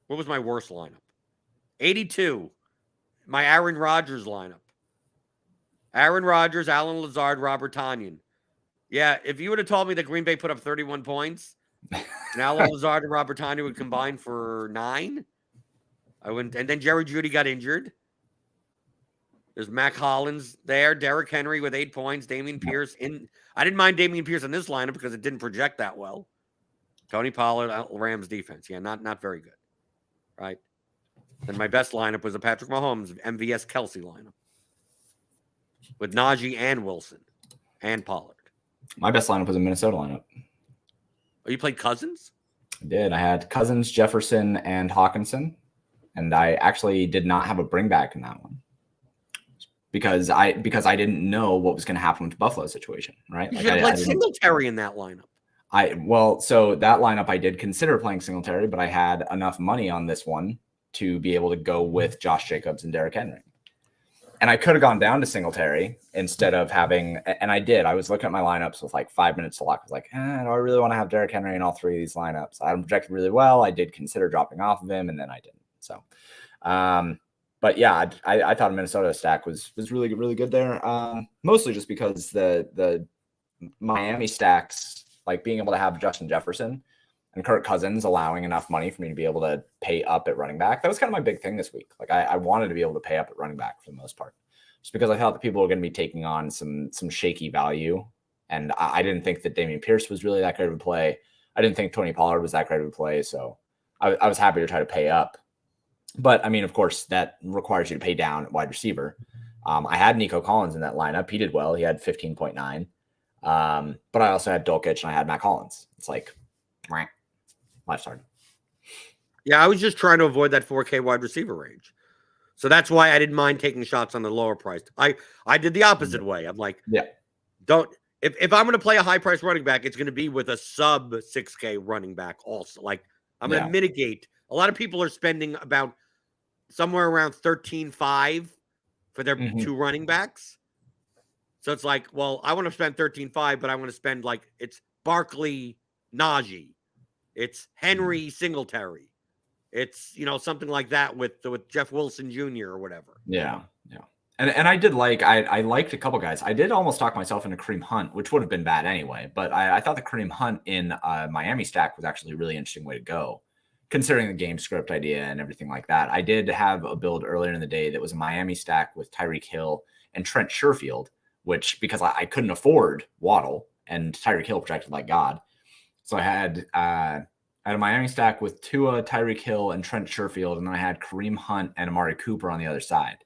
What was my worst lineup? 82. My Aaron Rodgers lineup. Aaron Rodgers, Alan Lazard, Robert Tonyan. Yeah, if you would have told me that Green Bay put up 31 points and Alan Lazard and Robert Tonyan would combine for 9, I wouldn't. And then Jerry Jeudy got injured. There's Mac Hollins there, Derrick Henry with 8 points, Dameon Pierce in. I didn't mind Dameon Pierce in this lineup because it didn't project that well. Tony Pollard, Rams defense. Yeah, not very good. Right. And my best lineup was a Patrick Mahomes MVS Kelsey lineup with Najee and Wilson and Pollard. My best lineup was a Minnesota lineup. Oh, you played Cousins? I did. I had Cousins, Jefferson, and Hawkinson. And I actually did not have a bring back in that one. Because I didn't know what was going to happen with the Buffalo situation, right? You should have played Singletary in that lineup. So that lineup I did consider playing Singletary, but I had enough money on this one to be able to go with Josh Jacobs and Derrick Henry. And I could have gone down to Singletary instead of having, and I did. I was looking at my lineups with like 5 minutes to lock. I was like, do I really want to have Derrick Henry in all 3 of these lineups? I had him projected really well. I did consider dropping off of him, and then I didn't. So, but yeah, I thought a Minnesota stack was really good there. Mostly just because the Miami stacks, like being able to have Justin Jefferson and Kirk Cousins allowing enough money for me to be able to pay up at running back. That was kind of my big thing this week. Like I wanted to be able to pay up at running back for the most part, just because I thought that people were going to be taking on some shaky value. And I didn't think that Dameon Pierce was really that great of a play. I didn't think Tony Pollard was that great of a play. So I was happy to try to pay up. But I mean, of course, that requires you to pay down at wide receiver. I had Nico Collins in that lineup. He did well. He had 15.9. But I also had Dulcich and I had Mac Hollins. It's like, life's hard. Yeah, I was just trying to avoid that 4K wide receiver range. So that's why I didn't mind taking shots on the lower priced. I did the opposite way. I'm like, yeah, if I'm going to play a high price running back, it's going to be with a sub 6K running back also. Like I'm going to mitigate. A lot of people are spending about somewhere around 13.5 for their 2 running backs. So it's like, well, I want to spend 13.5, but I want to spend like it's Barkley, Najee. It's Henry Singletary. It's, something like that with Jeff Wilson Jr. or whatever. Yeah. And I did I liked a couple guys. I did almost talk myself into Kareem Hunt, which would have been bad anyway. But I thought the Kareem Hunt in Miami stack was actually a really interesting way to go, considering the game script idea and everything like that. I did have a build earlier in the day that was a Miami stack with Tyreek Hill and Trent Sherfield, which because I couldn't afford Waddle and Tyreek Hill projected like God. So I had a Miami stack with Tua, Tyreek Hill, and Trent Sherfield, and then I had Kareem Hunt and Amari Cooper on the other side,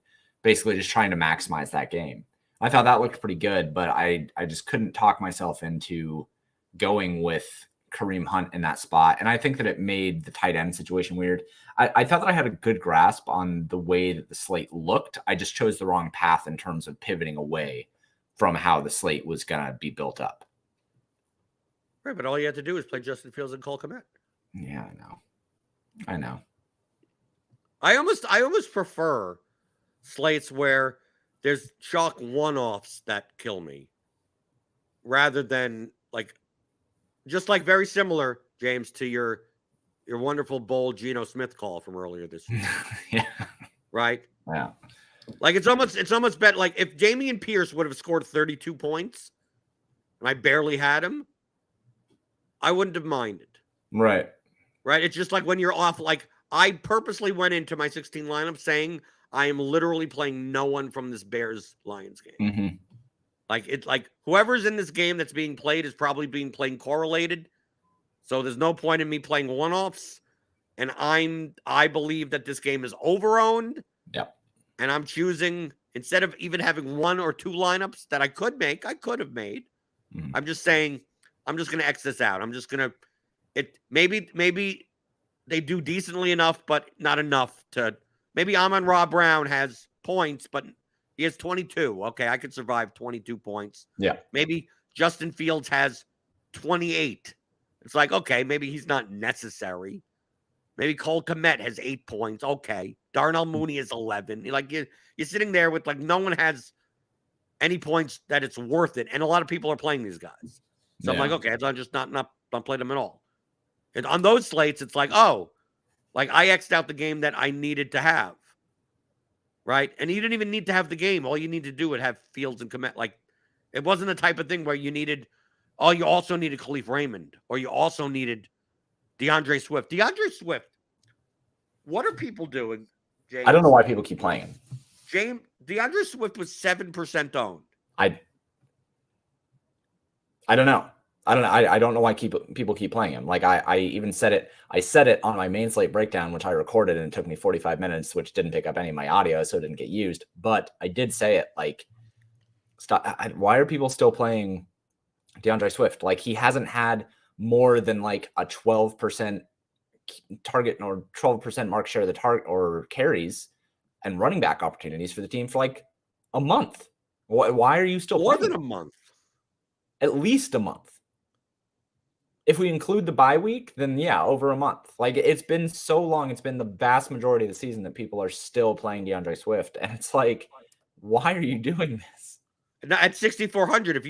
basically just trying to maximize that game. I thought that looked pretty good, but I just couldn't talk myself into going with Kareem Hunt in that spot. And I think that it made the tight end situation weird. I thought that I had a good grasp on the way that the slate looked. I just chose the wrong path in terms of pivoting away from how the slate was going to be built up. Right, but all you had to do is play Justin Fields and Cole Kmet. Yeah, I know. I almost prefer slates where there's chalk one-offs that kill me rather than just very similar, James, to your wonderful bold Geno Smith call from earlier this year. Yeah. Right? Yeah. It's almost bet if Dameon Pierce would have scored 32 points and I barely had him, I wouldn't have minded. Right. Right? It's just when you're off, I purposely went into my 16 lineup saying I am literally playing no one from this Bears-Lions game. Mm-hmm. Whoever's in this game that's being played is probably being playing correlated. So there's no point in me playing one-offs. And I believe that this game is over-owned. Yep. And I'm choosing, instead of even having one or two lineups that I could have made. Mm-hmm. I'm just saying, I'm just going to X this out. I'm just going to, maybe they do decently enough, but not enough to, maybe Amon-Ra Brown has points, but he has 22. Okay, I could survive 22 points. Yeah. Maybe Justin Fields has 28. It's okay, maybe he's not necessary. Maybe Cole Kmet has 8 points. Okay. Darnell Mooney is 11. You're sitting there with no one has any points that it's worth it. And a lot of people are playing these guys. So I'm okay, I'm just not play them at all. And on those slates, it's I X'd out the game that I needed to have. Right? And you didn't even need to have the game. All you need to do would have Fields and Kmet. It wasn't the type of thing where you also needed Khalif Raymond, or you also needed DeAndre Swift. DeAndre Swift, what are people doing, James? I don't know why people keep playing him. DeAndre Swift was 7% owned. I don't know. I don't know why people keep playing him. I even said it. I said it on my main slate breakdown, which I recorded, and it took me 45 minutes, which didn't pick up any of my audio, so it didn't get used. But I did say it. Stop. Why are people still playing DeAndre Swift? He hasn't had more than a 12% target or 12% market share of the target or carries and running back opportunities for the team for a month. Why are you still more playing than a month? At least a month. If we include the bye week, then yeah, over a month. It's been so long. It's been the vast majority of the season that people are still playing DeAndre Swift. And it's why are you doing this? At 6,400, if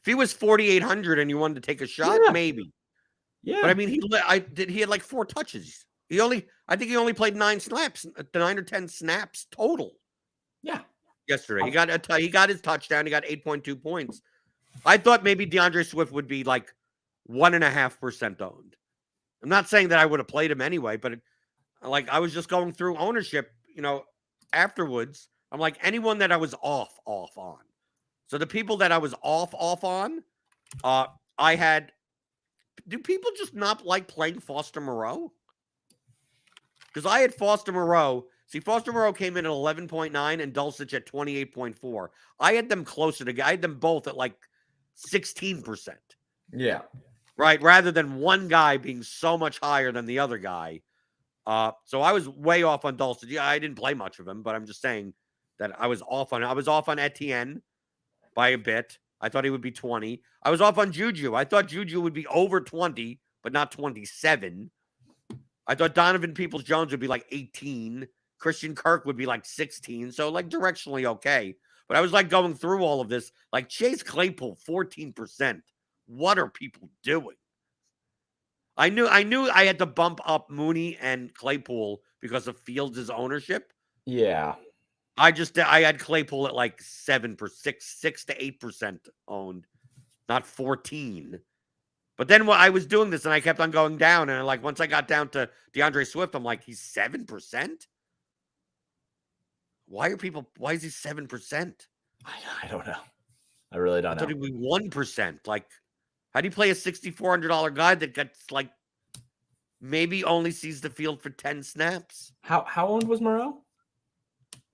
he was 4,800 and you wanted to take a shot, maybe. Yeah. But I mean, he had 4 touches. I think he only played 9 or 10 snaps total. Yeah. Yesterday. He got his touchdown. He got 8.2 points. I thought maybe DeAndre Swift would be 1.5% owned. I'm not saying that I would have played him anyway, but I was just going through ownership, afterwards. I'm anyone that I was off on. So the people that I was off on, I had. Do people just not like playing Foster Moreau? Because I had Foster Moreau. See, Foster Moreau came in at 11.9 and Dulcich at 28.4. I had them closer to. I had them both at 16%. Yeah. Right. Rather than one guy being so much higher than the other guy. So I was way off on Dulcich. Yeah, I didn't play much of him, but I'm just saying that I was off on Etienne by a bit. I thought he would be 20. I was off on Juju. I thought Juju would be over 20, but not 27. I thought Donovan Peoples-Jones would be 18. Christian Kirk would be 16. So directionally okay. But I was going through all of this. Chase Claypool, 14%. What are people doing? I knew I had to bump up Mooney and Claypool because of Fields' ownership. Yeah. I had Claypool at like 7%, 6 to 8% owned, not 14. But then I was doing this and I kept on going down. And like once I got down to DeAndre Swift, I'm like, he's 7%? Why is he 7%? I don't know. I really don't know. I thought he'd be 1%. Like, how do you play a $6,400 guy that gets like maybe only sees the field for 10 snaps? How old was Moreau?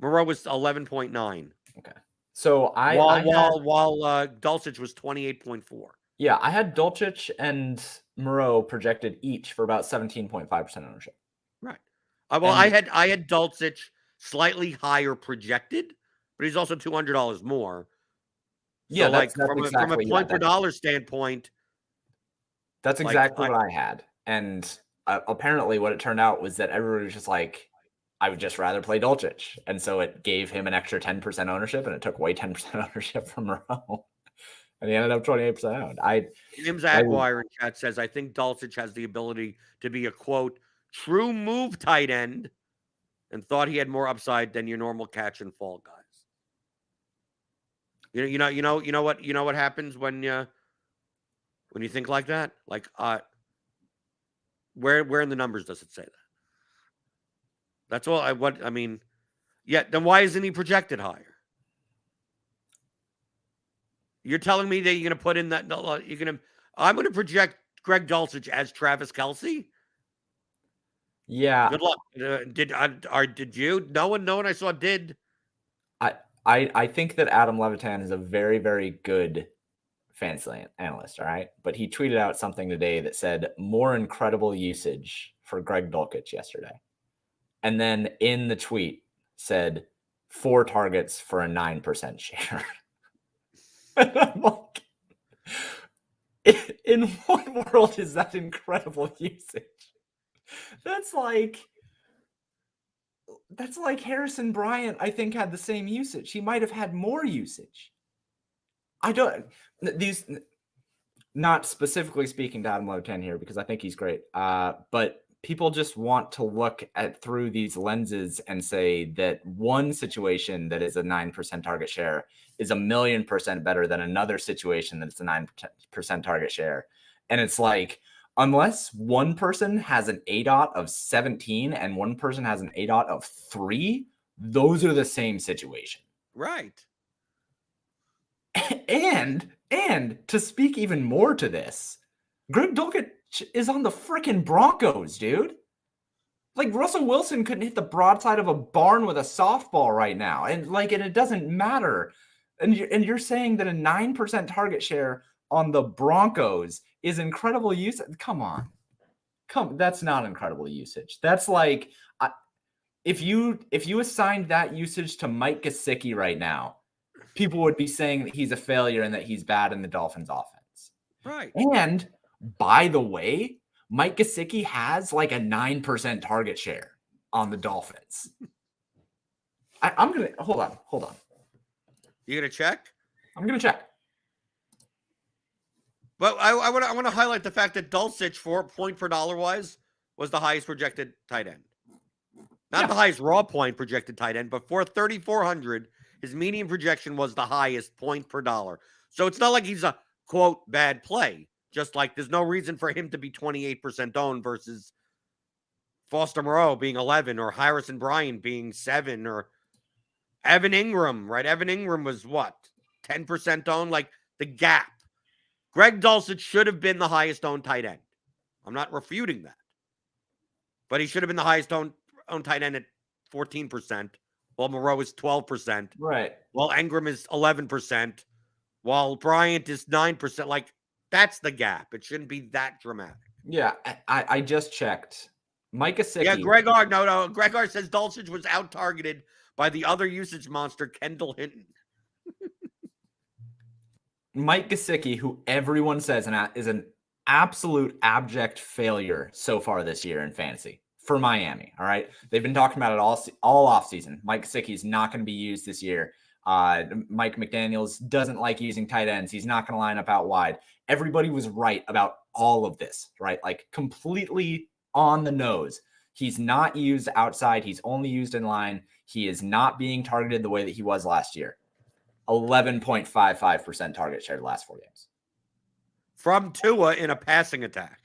Moreau was 11.9. Okay. So while Dulcich was 28.4. Yeah, I had Dulcich and Moreau projected each for about 17.5% ownership. Right. I had Dulcich slightly higher projected, but he's also $200 more. Yeah, so that's from exactly a point per dollar standpoint. That's exactly what I had. And apparently what it turned out was that everybody was just like, I would just rather play Dulcich. And so it gave him an extra 10% ownership, and it took away 10% ownership from Moreau. And he ended up 28% owned. James Aguirre in chat says, I think Dulcich has the ability to be a, quote, true move tight end, and thought he had more upside than your normal catch and fall guys. You know what happens when you think like that? Like, where in the numbers does it say that? That's all. Yeah. Then why isn't he projected higher? You're telling me that you're going to put in that? I'm going to project Greg Dulcich as Travis Kelce. Yeah. Good luck. Did you? No one I saw did. I think that Adam Levitan is a very, very good fantasy analyst, all right? But he tweeted out something today that said more incredible usage for Greg Dulcich yesterday. And then in the tweet said 4 targets for a 9% share. And I'm like, in what world is that incredible usage? That's like Harrison Bryant, I think, had the same usage. He might have had more usage. Not specifically speaking to Adam Levitan here, because I think he's great. But people just want to look through these lenses and say that one situation that is a 9% target share is 1,000,000% better than another situation that's a 9% target share. And it's like, unless one person has an ADOT of 17 and one person has an ADOT of 3, those are the same situation. Right. And to speak even more to this, Greg Dulcich is on the freaking Broncos, dude. Like, Russell Wilson couldn't hit the broadside of a barn with a softball right now. And it doesn't matter. And you're saying that a 9% target share on the Broncos is incredible usage? Come on. That's not incredible usage. That's like, if you assigned that usage to Mike Gesicki right now, people would be saying that he's a failure and that he's bad in the Dolphins offense. Right. And by the way, Mike Gesicki has like a 9% target share on the Dolphins. I'm going to hold on. You going to check? I'm going to check. But I want to highlight the fact that Dulcich, for point per dollar wise, was the highest projected tight end. Not the highest raw point projected tight end, but for 3,400, his median projection was the highest point per dollar. So it's not like he's a, quote, bad play. Just like there's no reason for him to be 28% owned versus Foster Moreau being 11 or Harrison Bryant being 7 or Evan Ingram, right? Evan Ingram was what? 10% owned? Like the gap. Greg Dulcich should have been the highest owned tight end. I'm not refuting that. But he should have been the highest owned tight end at 14%, while Moreau is 12%. Right. While Ingram is 11%, while Bryant is 9%. Like, that's the gap. It shouldn't be that dramatic. Yeah, I just checked. Mike Gesicki. Yeah, Greg R says Dulcich was out-targeted by the other usage monster, Kendall Hinton. Mike Gesicki, who everyone says is an absolute abject failure so far this year in fantasy for Miami. All right. They've been talking about it all offseason. Mike Gesicki is not going to be used this year. Mike McDaniels doesn't like using tight ends. He's not going to line up out wide. everybody was right about all of this, right? Like completely on the nose. He's not used outside. He's only used in line. He is not being targeted the way that he was last year. 11.55% target share the last 4 games. From Tua in a passing attack.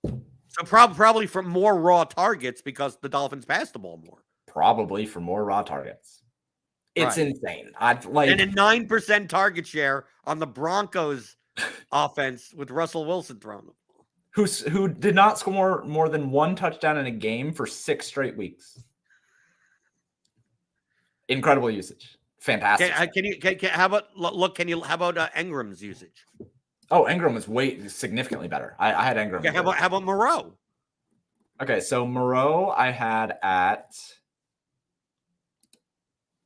So probably from more raw targets because the Dolphins passed the ball more. Probably for more raw targets. It's insane. And a 9% target share on the Broncos offense with Russell Wilson throwing them. Who did not score more than 1 touchdown in a game for 6 straight weeks. Incredible usage. Fantastic. How about Engram's usage? Oh, Engram was significantly better. I had Engram. Okay, how about Moreau? Okay, so Moreau I had a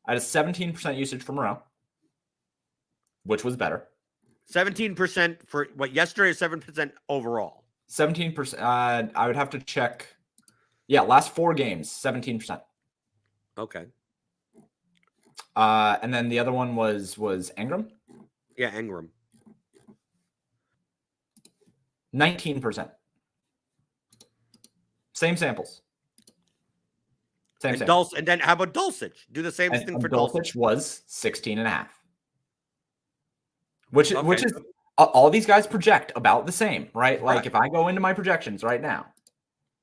17% usage for Moreau, which was better. 17% for what yesterday, or 7% overall? 17%. I would have to check. Yeah, last 4 games, 17%. Okay. And then the other one was Engram. Yeah, Engram. 19%. Same samples. And then how about Dulcich? Do the same thing for Dulcich. Was 16.5. Which is all these guys project about the same, right? Like if I go into my projections right now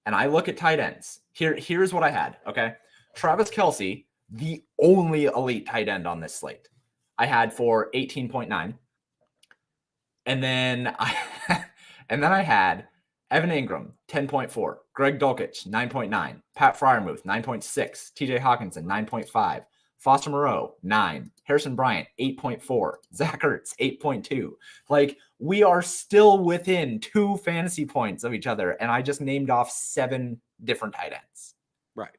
and I look at tight ends, here's what I had. Okay. Travis Kelce, the only elite tight end on this slate, I had for 18.9. And then I had Evan Engram, 10.4, Greg Dulcich, 9.9, Pat Freiermuth, 9.6, TJ Hawkinson, 9.5, Foster Moreau, 9, Harrison Bryant, 8.4, Zach Ertz, 8.2. Like, we are still within 2 fantasy points of each other, and I just named off 7 different tight ends. Right.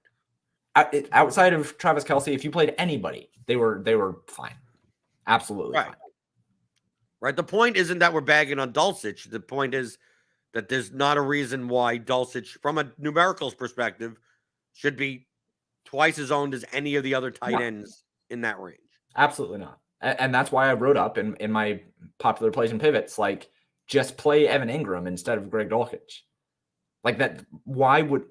Outside of Travis Kelce, if you played anybody, they were fine. Absolutely fine. Right. The point isn't that we're bagging on Dulcich. The point is that there's not a reason why Dulcich, from a numericals perspective, should be twice as owned as any of the other tight ends in that range. Absolutely not. And that's why I wrote up in my popular plays and pivots, like, just play Evan Engram instead of Greg Dulcich. Like that. Why would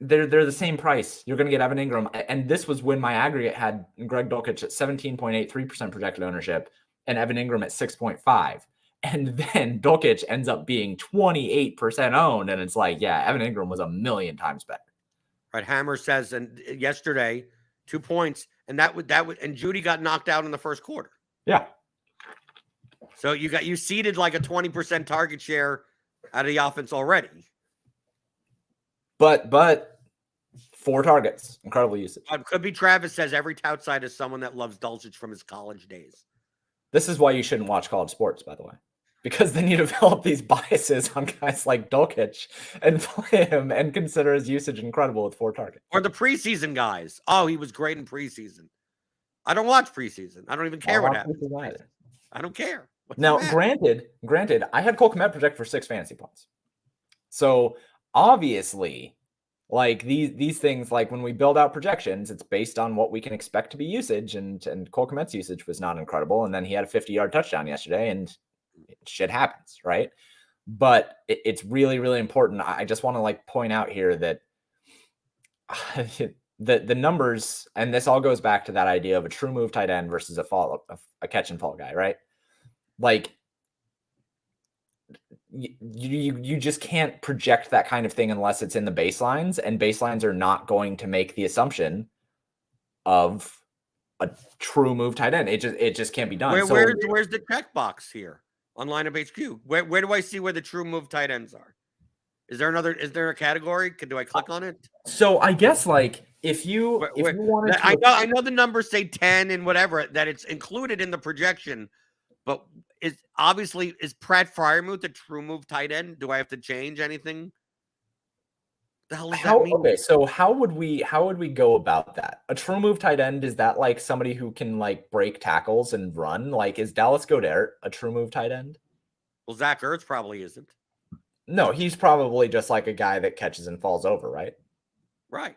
they're the same price? You're going to get Evan Engram. And this was when my aggregate had Greg Dulcich at 17.83% projected ownership and Evan Engram at 6.5. And then Dulcich ends up being 28% owned. And it's like, yeah, Evan Engram was a million times better. Right. Hammer says, and yesterday, 2 points, and and Judy got knocked out in the first quarter. Yeah. So you seeded like a 20% target share out of the offense already. But 4 targets, incredible usage. Could be Travis says every outside is someone that loves Dulcich from his college days. This is why you shouldn't watch college sports, by the way, because then you develop these biases on guys like Dulcich and play him and consider his usage incredible with 4 targets. Or the preseason guys. Oh, he was great in preseason. I don't watch preseason. I don't even care what happens. I don't care. Now, granted, I had Cole Kmet project for 6 fantasy points. So obviously, like these things, like when we build out projections, it's based on what we can expect to be usage, and Cole Kmet's usage was not incredible. And then he had a 50-yard touchdown yesterday, and shit happens, right? But it's really, really important. I just want to point out here that the numbers, and this all goes back to that idea of a true move tight end versus a catch and fall guy, right? Like, you just can't project that kind of thing unless it's in the baselines, and baselines are not going to make the assumption of a true move tight end. It just can't be done. Where's the checkbox here on lineup HQ? Where do I see where the true move tight ends are? Is there a category? Do I click on it? So I guess if you wanted to, I know the numbers say 10 and whatever, that it's included in the projection, but is Pat Freiermuth a true move tight end? Do I have to change anything? The hell does that mean? Okay, so how would we go about that? A true move tight end, is that like somebody who can break tackles and run? Like, is Dallas Goedert a true move tight end? Well, Zach Ertz probably isn't. No, he's probably just like a guy that catches and falls over, right? Right.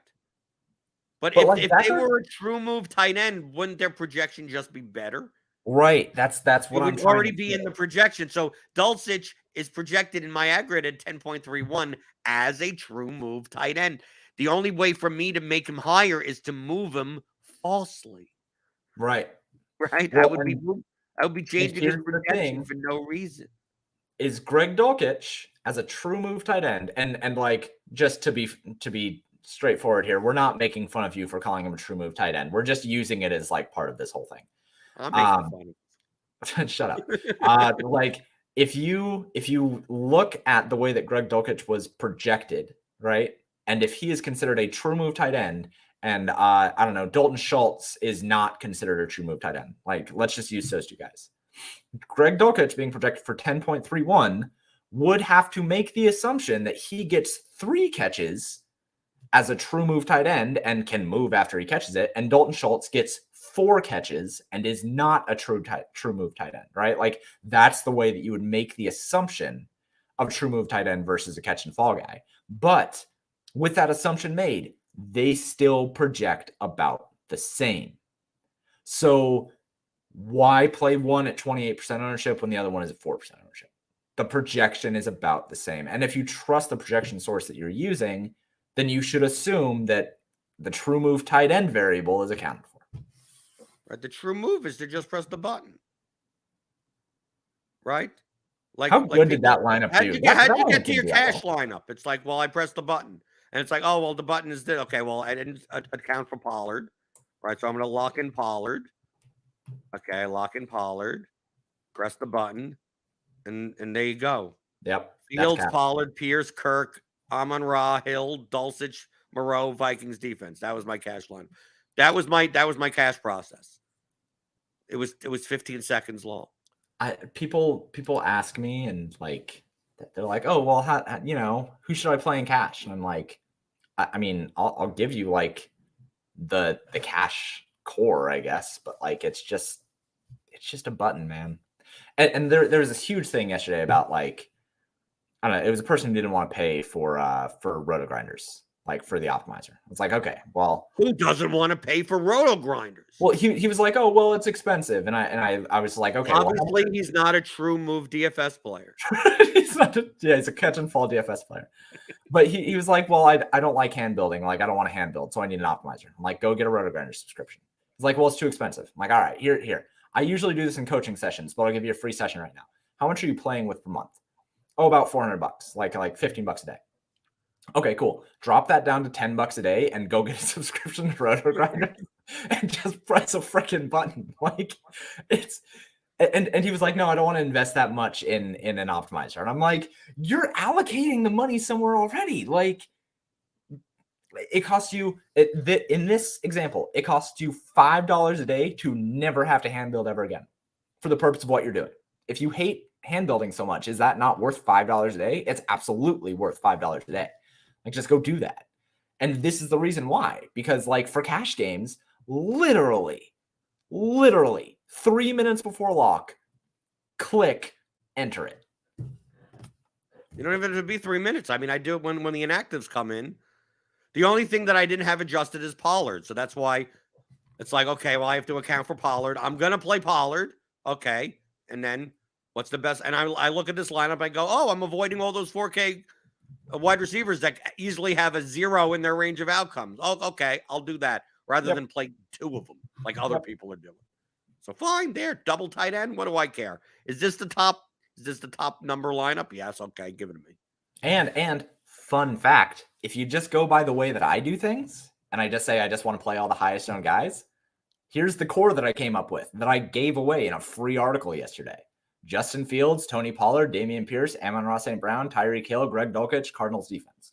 But if they were a true move tight end, wouldn't their projection just be better? Right. That's It what I'm would trying already to be do. in the projection. So Dulcich is projected in my aggregate at 10.31 as a true move tight end. The only way for me to make him higher is to move him falsely. Right. Right? I Well, would be and changing his here's the projection thing for no reason. is Greg Dulcich as a true move tight end, and like just to be straightforward here, we're not making fun of you for calling him a true move tight end. We're just using it as like part of this whole thing. I'm making fun of Shut up. Like if you look at the way that Greg Dulcich was projected, right? And if he is considered a true move tight end, and I don't know, Dalton Schultz is not considered a true move tight end. Like, let's just use those two guys. Greg Dulcich being projected for 10.31 would have to make the assumption that he gets 3 catches as a true move tight end and can move after he catches it, and Dalton Schultz gets 4 catches and is not a true move tight end, right? Like that's the way that you would make the assumption of true move tight end versus a catch and fall guy. But with that assumption made, they still project about the same. So why play one at 28% ownership when the other one is at 4% ownership? The projection is about the same. And if you trust the projection source that you're using, then you should assume that the true move tight end variable is accounted for. Right? The true move is to just press the button. Right? Like how good did that lineup do? How'd you get to your cash lineup? It's like, well, I pressed the button. And it's like, oh, well, the button is there. Okay, well, I didn't account for Pollard. Right? So I'm going to lock in Pollard. Okay, lock in Pollard. Press the button. And there you go. Yep. Fields, Pollard, Pierce, Kirk, Amon-Ra, Hill, Dulcich, Moreau, Vikings defense. That was my cash line. That was my cash process. It was 15 seconds long. People ask me and like they're like, oh well, how who should I play in cash? And I'm like, I mean, I'll give you like the cash core, I guess, but like it's just a button, man. And there was this huge thing yesterday about like, I don't know, it was a person who didn't want to pay for RotoGrinders, like for the optimizer. It's like, okay, well, who doesn't want to pay for RotoGrinders? Well, he was like, oh well, it's expensive, and I was like, okay, obviously he's not a true move DFS player. He's a catch and fall DFS player. But he was like, well, I don't like hand building, like I don't want to hand build, so I need an optimizer. I'm like, go get a RotoGrinder subscription. He's like, well, it's too expensive. I'm like, all right, here. I usually do this in coaching sessions, but I'll give you a free session right now. How much are you playing with per month? Oh, about $400, like $15 a day. Okay, cool. Drop that down to $10 a day and go get a subscription to RotoGrinder and just press a freaking button. Like it's and he was like, no, I don't want to invest that much in an optimizer. And I'm like, you're allocating the money somewhere already. Like it costs you in this example, it costs you $5 a day to never have to hand build ever again for the purpose of what you're doing. If you hate hand building so much, is that not worth $5 a day? It's absolutely worth $5 a day. Like just go do that. And this is the reason why, because like for cash games, literally 3 minutes before lock, click, enter it. You don't even have to be 3 minutes. I mean, I do it when the inactives come in. The only thing that I didn't have adjusted is Pollard. So that's why it's like, okay, well, I have to account for Pollard. I'm going to play Pollard. Okay. And then what's the best? And I look at this lineup. I go, oh, I'm avoiding all those 4K wide receivers that easily have a 0 in their range of outcomes. Oh, okay. I'll do that rather than play 2 of them like other people are doing. So fine, there, double tight end. What do I care? Is this the top number lineup? Yes. Okay. Give it to me. And fun fact, if you just go by the way that I do things and I just say I just want to play all the highest owned guys, here's the core that I came up with that I gave away in a free article yesterday. Justin Fields, Tony Pollard, Dameon Pierce, Amon-Ra St. Brown, Tyreek Hill, Greg Dulcich, Cardinals defense.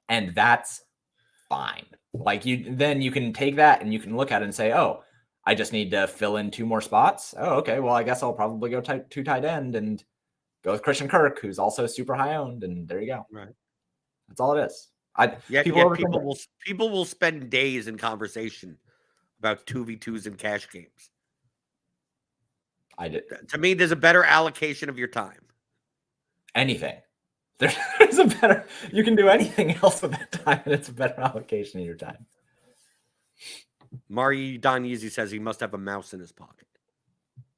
And that's fine. Like you can take that and you can look at it and say, oh, I just need to fill in 2 more spots. Oh, okay. Well, I guess I'll probably go 2 tight end and go with Christian Kirk, who's also super high owned. And there you go. Right. That's all it is. People will spend days in conversation about 2v2s in cash games. To me, there's a better allocation of your time. Anything. There's a better, you can do anything else with that time, and it's a better allocation of your time. Mari Don Yeezy says he must have a mouse in his pocket.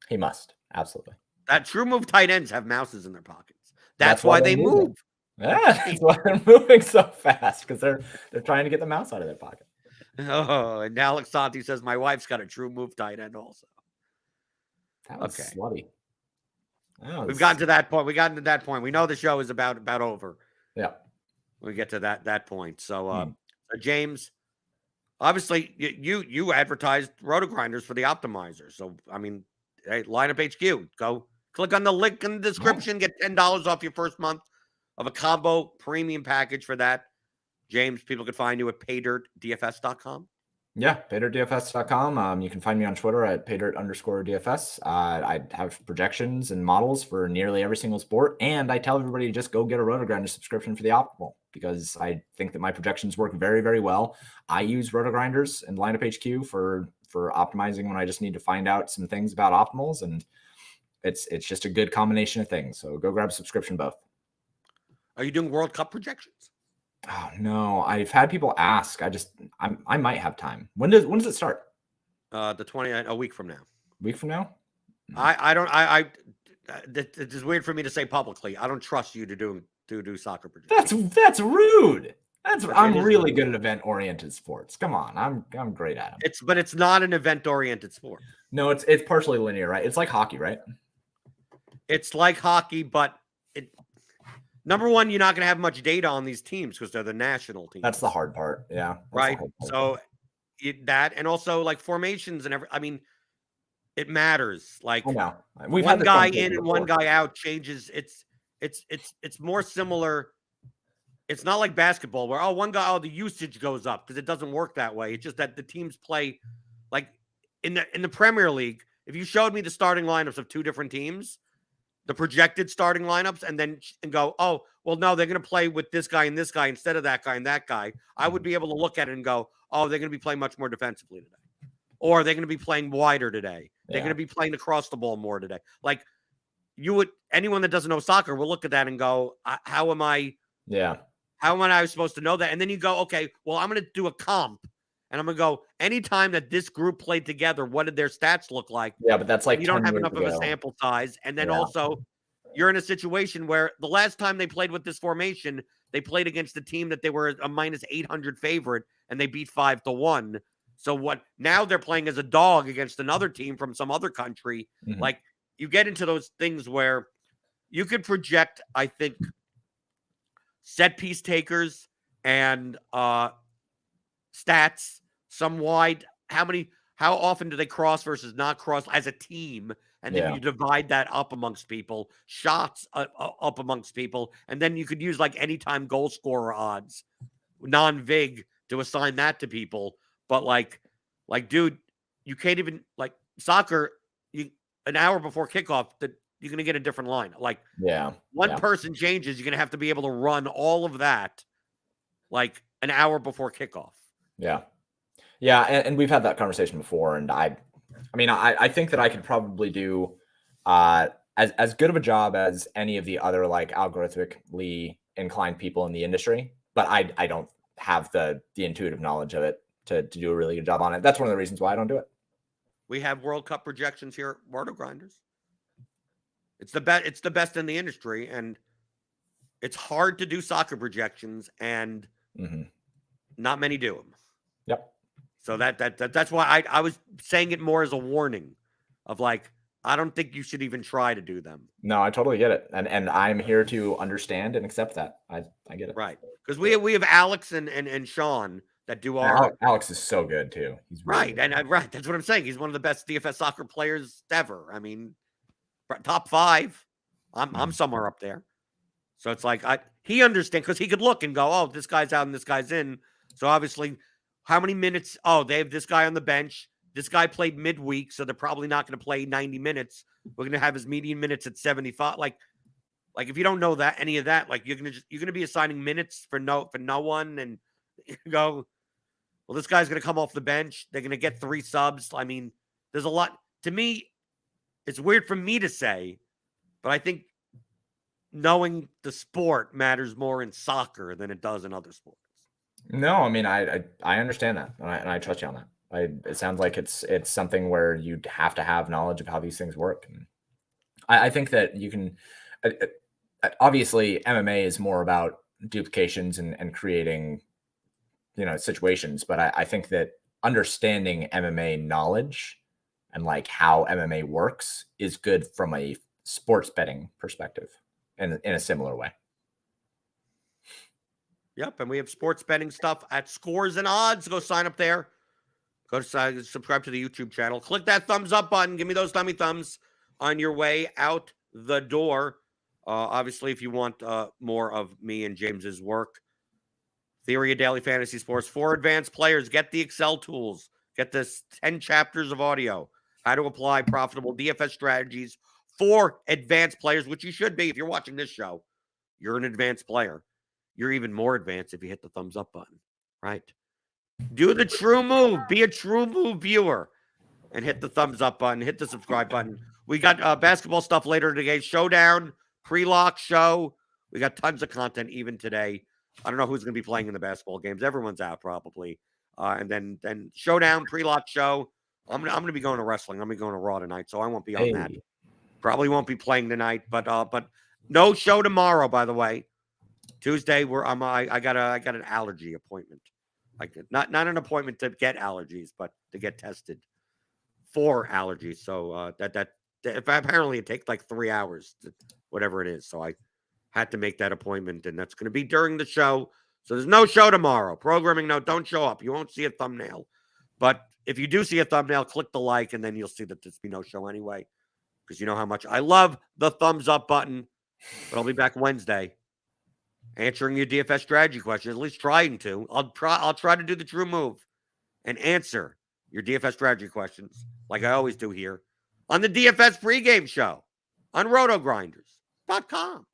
He must. Absolutely. That true move tight ends have mouses in their pockets. That's why why they move. Yeah, that's why they're moving so fast, because they're trying to get the mouse out of their pocket. Oh, and Alex Santi says my wife's got a true move tight end also. That was slutty. We've gotten to that point. We know the show is about over. Yeah. We get to that point. So, James, obviously you advertised RotoGrinders for the optimizer. So, I mean, hey, Lineup HQ, go click on the link in the description, get $10 off your first month of a combo premium package for that. James, people can find you at paydirtdfs.com. Yeah, paydirtdfs.com. You can find me on Twitter at paydirt_DFS. I have projections and models for nearly every single sport, and I tell everybody to just go get a RotoGrinders subscription for the optimal, because I think that my projections work very, very well. I use RotoGrinders and Lineup HQ for optimizing when I just need to find out some things about optimals, and it's just a good combination of things. So go grab a subscription both. Are you doing World Cup projections? Oh no, I've had people ask. I might have time. When does it start? The 20th, a week from now. Week from now? It's just weird for me to say publicly. I don't trust you to do soccer projections. That's rude. I'm really good at event-oriented sports. Come on, I'm great at them. But it's not an event-oriented sport. No, it's partially linear, right? It's like hockey, right? It's like hockey, but number one, you're not going to have much data on these teams because they're the national teams. That's the hard part. Yeah. Right. So that, and also like formations and I mean, it matters. Like we've one had guy in and one guy out changes. It's more similar. It's not like basketball where, one guy, the usage goes up, because it doesn't work that way. It's just that the teams play like in the Premier League. If you showed me the starting lineups of two different teams, the projected starting lineups, and go, oh, well, no, they're going to play with this guy and this guy instead of that guy and that guy, I would be able to look at it and go, oh, they're going to be playing much more defensively today. Or they're going to be playing wider today. They're going to be playing across the ball more today. Like anyone that doesn't know soccer will look at that and go, how am I supposed to know that? And then you go, okay, well, I'm going to do a comp. And I'm going to go, anytime that this group played together, what did their stats look like? Yeah, but that's like you don't have enough of a sample size. And then also, you're in a situation where the last time they played with this formation, they played against a team that they were a minus 800 favorite, and they beat 5-1. So now they're playing as a dog against another team from some other country. Mm-hmm. Like, you get into those things where you could project, I think, set piece takers and stats, some wide, how often do they cross versus not cross as a team, and then you divide that up amongst people, shots up amongst people, and then you could use like anytime goal scorer odds, non-vig, to assign that to people. But like dude, you can't even, like soccer, an hour before kickoff, that you're gonna get a different line. Like one person changes, you're gonna have to be able to run all of that like an hour before kickoff. Yeah, and we've had that conversation before, and I think that I could probably do as good of a job as any of the other like algorithmically inclined people in the industry, but I don't have the intuitive knowledge of it to do a really good job on it. That's one of the reasons why I don't do it. We have World Cup projections here at RotoGrinders. It's the best in the industry, and it's hard to do soccer projections, and not many do them. Yep. So that's why I was saying it more as a warning of like, I don't think you should even try to do them. No, I totally get it. And I'm here to understand and accept that. I get it. Right. Because we have Alex and Sean that do our... Alex is so good too. He's really right. Good. Right. That's what I'm saying. He's one of the best DFS soccer players ever. I mean, top 5. I'm somewhere up there. So it's like, he understands, because he could look and go, oh, this guy's out and this guy's in. So obviously, how many minutes? Oh, they have this guy on the bench. This guy played midweek, so they're probably not going to play 90 minutes. We're going to have his median minutes at 75. Like if you don't know that, any of that, like you're going to be assigning minutes for no one, and you go, well, this guy's going to come off the bench. They're going to get 3 subs. I mean, there's a lot. To me, it's weird for me to say, but I think knowing the sport matters more in soccer than it does in other sports. No, I mean, I understand that, and I trust you on that. It sounds like it's something where you'd have to have knowledge of how these things work. And I think that you can. Obviously, MMA is more about duplications and creating, situations. But I think that understanding MMA knowledge and like how MMA works is good from a sports betting perspective, in a similar way. Yep, and we have sports betting stuff at Scores and Odds. Go sign up there. Go subscribe to the YouTube channel. Click that thumbs up button. Give me those dummy thumbs on your way out the door. Obviously, if you want more of me and James's work, Theory of Daily Fantasy Sports for advanced players. Get the Excel tools. Get this 10 chapters of audio. How to apply profitable DFS strategies for advanced players, which you should be. If you're watching this show, you're an advanced player. You're even more advanced if you hit the thumbs up button, right? Do the true move. Be a true move viewer and hit the thumbs up button. Hit the subscribe button. We got basketball stuff later today. Showdown, pre-lock show. We got tons of content even today. I don't know who's going to be playing in the basketball games. Everyone's out probably. And then Showdown, pre-lock show. I'm gonna be going to wrestling. I'm gonna be going to Raw tonight, so I won't be on that. Probably won't be playing tonight, but no show tomorrow. By the way, Tuesday I got an allergy appointment. Like not an appointment to get allergies, but to get tested for allergies. So that apparently it takes like 3 hours, whatever it is. So I had to make that appointment, and that's going to be during the show. So there's no show tomorrow. Programming note: don't show up. You won't see a thumbnail, but if you do see a thumbnail, click the like, and then you'll see that there's be no show anyway, because you know how much I love the thumbs up button. But I'll be back Wednesday, answering your DFS strategy questions, at least trying to. I'll try to do the true move and answer your DFS strategy questions like I always do here on the DFS pregame show on RotoGrinders.com.